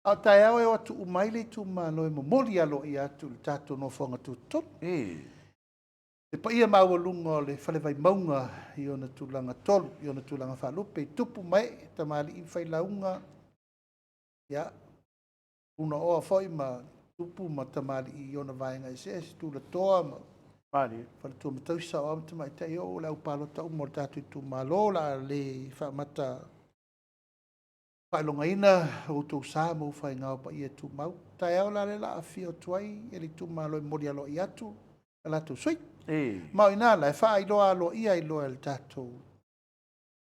Au tai au e watu umaile tu malo e mamori alo I atu le tato no fonga tu ton. E pa ia maua lunga le whale vai maunga I ona tulanga tolu, I ona tulanga whalupe, I tupu mai, tamali I whai launga. Ia, una oa whai ma tupu ma tamali I ona vaenga I se, tula toa ma. Mali. Whale tua matausa o amta mai tai o lau palo tau mo tatu I tu malo la le whamata whailonga ina o tau sā mo whai ngau pa ia tu mau. Tai au la le la a fio tuai, e li tu malo I mori alo I atu, la tu sui. Mau ina la, e wha iloa alo ia iloa el tatou.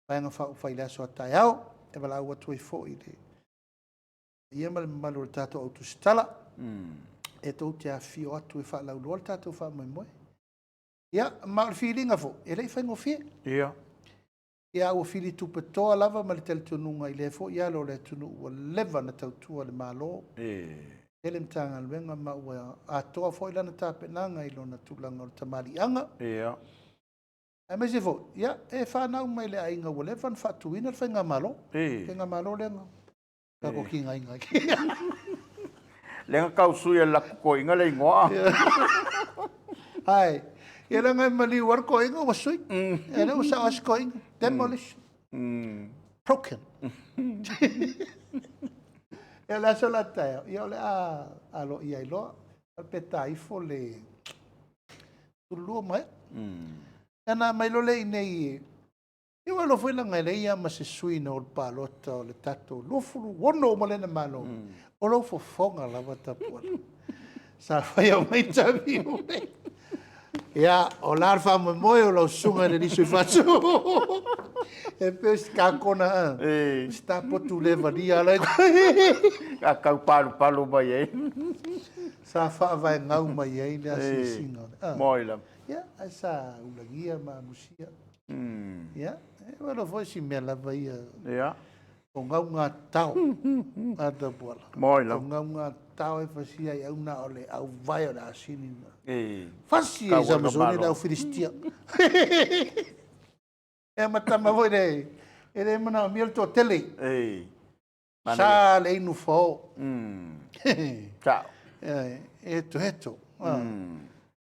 Paenga wha uwhai lea soa tai au, e wala ua tui fo I le. Ia male malu le tatou au tu stala. E tau te a fio atu e wha lau loa le tatou wha moe moe. Ia, ma feelinga fo. E lei whaingo fie. Ia. Ia ua fili tupetoa lava ma le talitununga i le fo. Ia lo le tunu ua leva na tautua le malo. Ele mtanga luenga ma ua atoa fo ilana tapenanga i lona tulanga o tamalianga. Ia. Ai mai se fo. Ia, e whanau mai le ainga ua leva na whatuina le whainga malo. Whainga malo lenga. Kako ki ngai ngai. Lenga kau sui la ko inga le ngoa. Ai. Ia langa mali war ko inga wa sui. E le usa as ko inga. Demolish. Broken. Ia la sola tae. Ia le a lo ia ilo. Al petai fo le tulu mai. Ana mai lo le nei. Ia lo foi langa le ia ma se sui no palota o le tato. Lo fulu wono mo le na malo. O lo Fofoga la Tapuala. Sa fai o mai tavi o me. Ia, o lar fa mo moi o lo sunga le risu fatu. E pe ska kona. Sta po tu le varia la. Ka kau palu mai e. Sa fa vai ngau mai e le asi singa. Moi la. Ia, asa ulagia ma musia. Ia, e wala foi si me la vai. Ia. O ngau ngā tau a Tapuala. Moi la. O ngau ngā tau e whasia i au na ole au vai o la asini. Whasi Kau e Samazoni la au Filistia. E matama voi rei. E rei mana o miel tō tele. Sa le inu fō. Ciao. E to heto.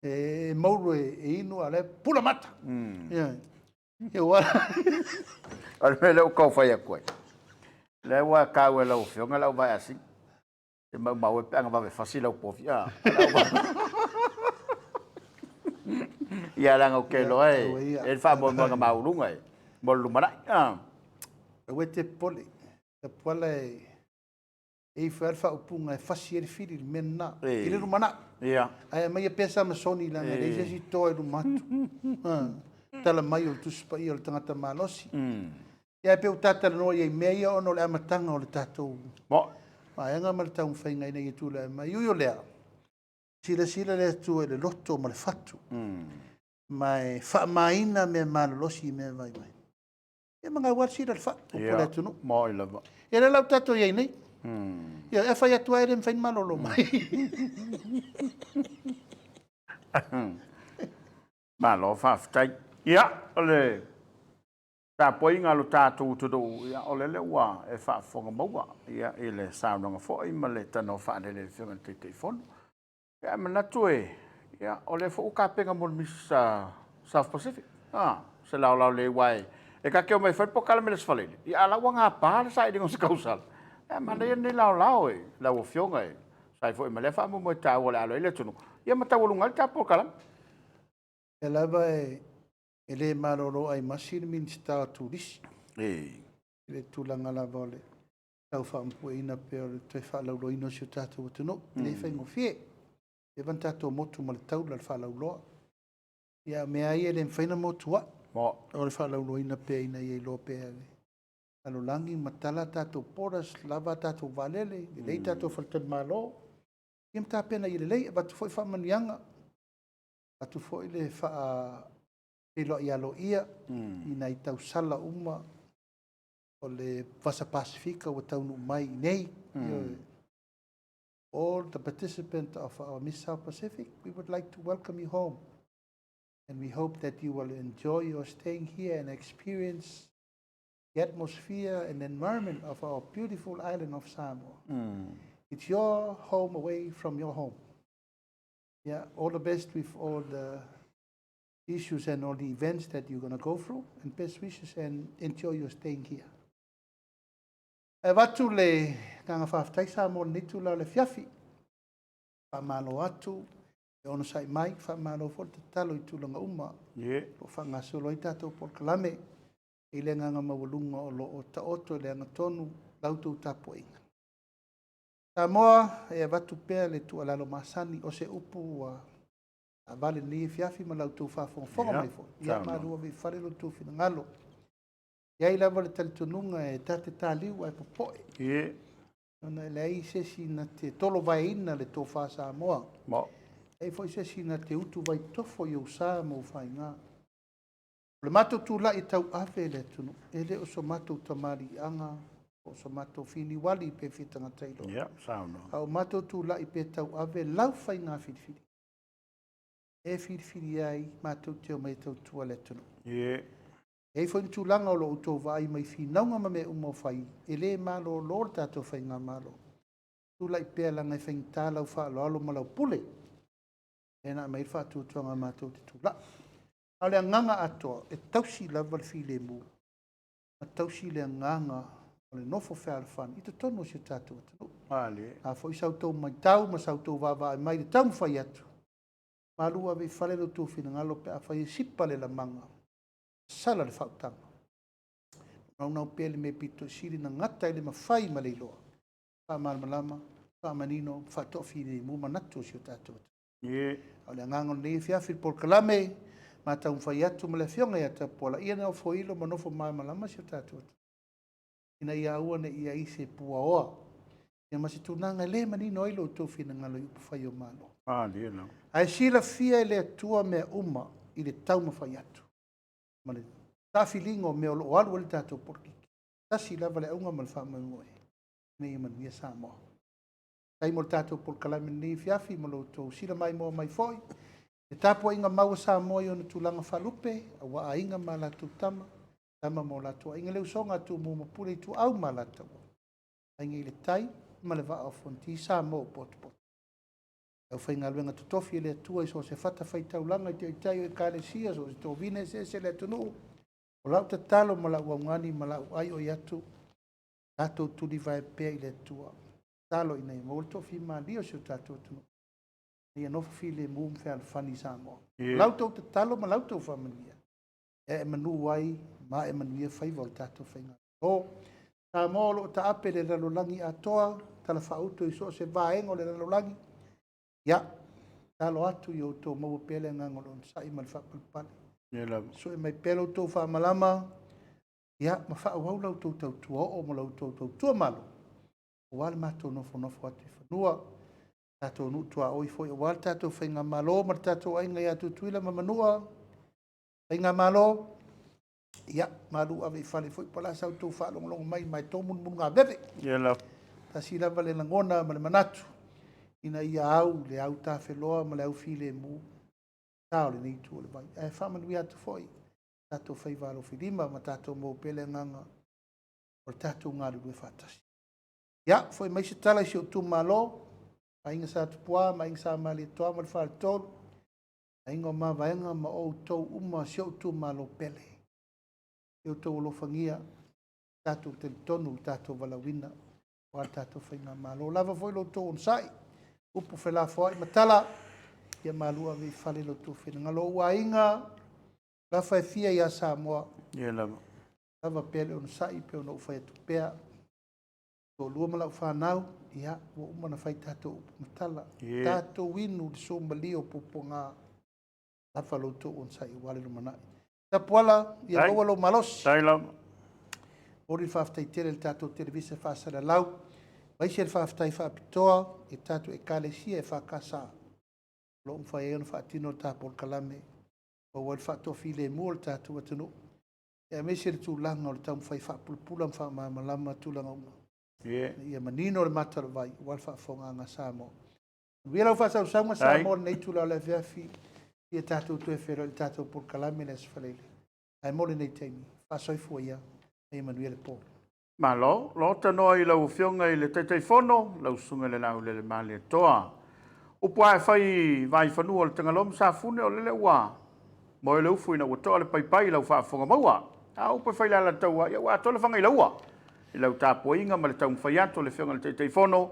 E mauro e inu ale pula mata. E wala. Al me leo kau fai a koe. Le wa kau e lau fionga lau vai asi. E mau e peanga vai fasi lau pofi. Ia langa o kelo e. E wha mo mga maurunga e. Mo lumarai. E we te pole. Te pole e whawha upunga e fasi e whiri mena. I le rumana. Ia. Ai mai e pesa masoni langa. E jesi toa e rumatu. Tala mai o tuspa i o le tangata malosi. Ia pe o tata no ia mea ono le amatanga o le tatou. Mo. Ma anga ma le tau whainga ina i tula ma iuio lea. Sila le tu e le loto ma le fatu. Ma e whaamaina me malolosi me vai mai. Ia mga war sila le fatu. Ia. Mo i lava. Ia le lau tatou ia nei. Ia e whai atua e le mwhain malolo mai. Malo whaftai. Ia, ole. Ta poi ngā lo tātou tudu, ia ole le ua e whaafonga maua, ia e le saunanga fōi, ma le tano whaanele le whiunga te whono. Ia manatu e, ia ole fōu ka penga mo misa South Pacific. Se lau le wai. E ka keo mai whai Polokalame le sfalele. Ia ala ua ngā pāle sa edingo se kausala. Ia mana ia ni lau e, lau o whiunga e. Sai fōi ma le whaamu mo i tā ole alo ele tunu. Ia matau alunga le tā Polokalame. E lava e le maroro ai masir minsta turisi. Le tulanga lava ole. Tau whaampu e ina pe ole te whaalau ino si o tātou atino. Le whaingo fie. E van tātou motu ma le taula le whaalau loa. Ia mea ia le mwhaina motu wa. O le whaalau ina pe ina ia loa pe ale. Alo langi matala tātou poras lava tātou valele. Le lei tātou whaltan malo. Ia mta pena i le lei. Batu foi whamanianga. Batu foi le wha Pelo ia lo ia, ina i tau sala uma o le Vasa Pasifika o taunu mai nei. All the participants of our Miss South Pacific, we would like to welcome you home. And we hope that you will enjoy your staying here and experience the atmosphere and environment of our beautiful island of Samoa. It's your home away from your home. Yeah, all the best with all the issues and all the events that you're going to go through, and best wishes and enjoy your staying here. E watu le kanga whaftai Samoa nitu la le fiafi. Whamalo atu, e ono sai mai, whamalo fo te talo I tulanga uma. Lo whangasolo I tātou Polokalame, I le nganga mawalunga o lo o taoto le anga tonu, lautou tapuinga. Samoa e watu pea le tu alalo masani o se upu a vale ni fiafi ma lautou whafonga mai fo. Ia marua vi whare lo tu fina ngalo. Ia I lava le talitununga e tate tāliu ai popoe. Nona le ai sesi na te tolo vai ina le tō wha Samoa. E foi se sina te utu vai tofo i o sa mo fai ngā. Le mato tu la i tau ave le tunu. Ele o so mato tamari anga. O so mato fini wali pe fitanga tailo. Yeah, sound. A o mato tu la i pe tau ave lau fai ngā whiriwhiri. E whiriwhiri ai mato te o mai tau tua le tunu. Yeah. E foi tu langa o lo uto vai mai finaunga ma me umo fai. Ele malo lor tato fai ngā malo. Tu la i pe langa i fai ngā lau wha alo malau pule. E na mai wha tu tuanga mato te tu la. A le nganga atoa, e tausi lava le file mu. A tausi le nganga, o le nofo whea le whani. Ita tono se tātou atanu. Ale. A fo i sautou mai tau, ma sautou wawa e mai le tau mwhai atu. Ma lua ve whale lo tō whina ngalo pe a whai e sipa le la manga. Sala le whautanga. Nau pele me pito siri na ngata ele ma whai ma leiloa. Wha malama, wha manino, wha tofi le mu manatu se tātou atanu. Yeah. A le nganga le fiafi Polokalame, ma tau whai atu ma le fionga ia Tapuala. Ia nao foilo ma nofo mai malama se tātou. Ina ia ua na ia ise pua oa. Ia masi tunanga le manino ilo tō whina ngalo i upu o malo. Ale, no. Ai sila fia le atua mea uma i le tau ma whai atu. Ma le tafilingo mea o lo alu le tātou porkiki. Tasi lava le aunga ma le wha moe. Nei manuia Samoa. Kai mo le tātou Polokalame nei fiafi ma lo tō sila mai moa mai foi. E tāpua inga maua Samoa i ona tūlanga whalupe, a wa a inga ma la tū tama, tama mo la tū. Inga leu songa tū mō mapure i tū au ma la tau. Inga i le tai, ma le waa o fonti Samoa potu potu. Au whainga luenga tutofi le atua i so se whata whai taulanga i te itai o e kāle sia, so se tō vine se le tunu. O lau te talo ma la uangani, ma la uai o iatu, tātou tuli vai pēa i le atua. Talo ina i mōle tofi ma lio se o tātou tunu. Ia no file mum fe al fani Samoa. Lauto te talo ma lauto familia. E manu wai ma e manuia fai voltato fainga. O Samoa lo ta ape le ralolangi atoa, tala fauto i so se vaengo le ralolangi. Ya, talo atu i o to mau pele ngangolo sa i mal whapalpale. So e mai pelo to wha malama, ya, ma wha au lauto tau tua o ma lauto tau tua malo. O wale mato nofo atu i whanua. Tato nu tua oi foi o wal tato whainga malo, mar tato ainga ia tu tuila ma manua. Whainga malo, ia, malu ave whale foi pala sau tau whalongolongo mai tōmun mun ngā bebe. Yeah, Ta sila vale langona ma le manatu. Ina ia au, le au ta wheloa ma le au file mu. Tao le nei tu le vai. E whamanui atu foi. Tato whai walo whilima ma tato mō pele nganga. O tato ngā rue whatasi. Ia, foi mai se tala si o tu malo. Ainga sa tupua, ma inga sa mali toa ma le whare tolu. Ainga ma vaenga ma o tau uma si o tu malo pele. Si o tau lofangia, tātou te tonu, tātou walawina, o tātou whainga malo. Lava foi lo tau onsai, upu whela fwai matala, ia malua vi whale lo tau whena. Ngalo ua inga, lafa e fia ia Samoa. Yeah, Lava pele onsai, pe ono ufai atu pea. Tō lua malau whanau, ia, wa umana whai tātou matala. Tātou winu di so malio popo ngā lafa lo tō onsai i wale lumanai. Tapuala, ia loa lo malos. Tailam. Ori whaftai tere le tātou televisa whaasara lau. Waisi e whaftai whaapitoa, e tātou e kālesia e whakasa. Lo umwhai e ono whaatino tā Polokalame. O wale whaatofi le mua le tātou atanu. E mesi le tūlanga o le tau mwhai whaapulpula mwhamamalama tūlanga unga. Ia manino le matara vai, wale whaafonga ngā Samoa. Wira u whaasau saunga Samoa nei tūla le whiawhi. Ia tātou tue whero le tātou Polokalame le aswhalele. Ai mole nei teimi, whaasoifua ia, e manuia le pō. Malo, lo tanoa i lau whionga i le teitei whono, lau sunga le nau le mali toa. Upua e whai vai whanua le tangalom sa fune o lele ua. Mo e lau fuina ua toa le paipai lau whaafonga maua. A upa whai lala taua, ia ua toa le whanga i laua. I lau tāpua inga ma le taung whaiato le whionga le teitei whono,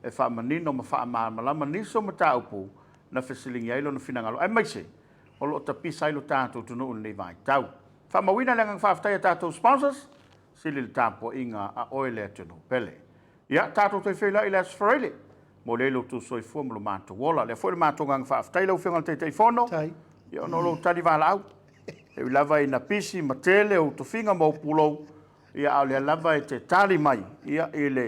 e wha manino ma wha malama niso ma tā upu, na whesilingi ailo na whinangalo. Ai maise, o lo ta pisa ailo tātou tunu nei vai tau. Wha mawina le ngang whaaftaya tātou sponsors, sili le tāpua inga a oile atunu pele. Ia, tātou tei whila i le asfarele, mo leilo tu soi fua mlo mātou wola. Le fwere mātou ngang whaaftaya lau whionga le teitei whono, ia ono lo tari wala au. E lava i na pisi ma tele o tu whinga mo pulou, ia au le lava e te tali mai, ia i le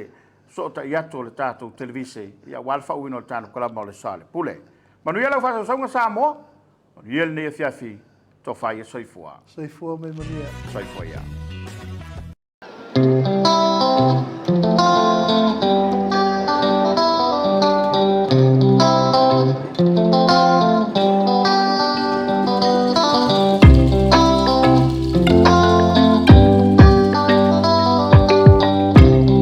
sota i atu le tātou televise, ia walfa uino le tātou kalama o le Soalepule. Manuia lau whasausaunga Samoa. Manuia le ne fiafi to whai e soifua. Soifua me manuia. Soifua ia.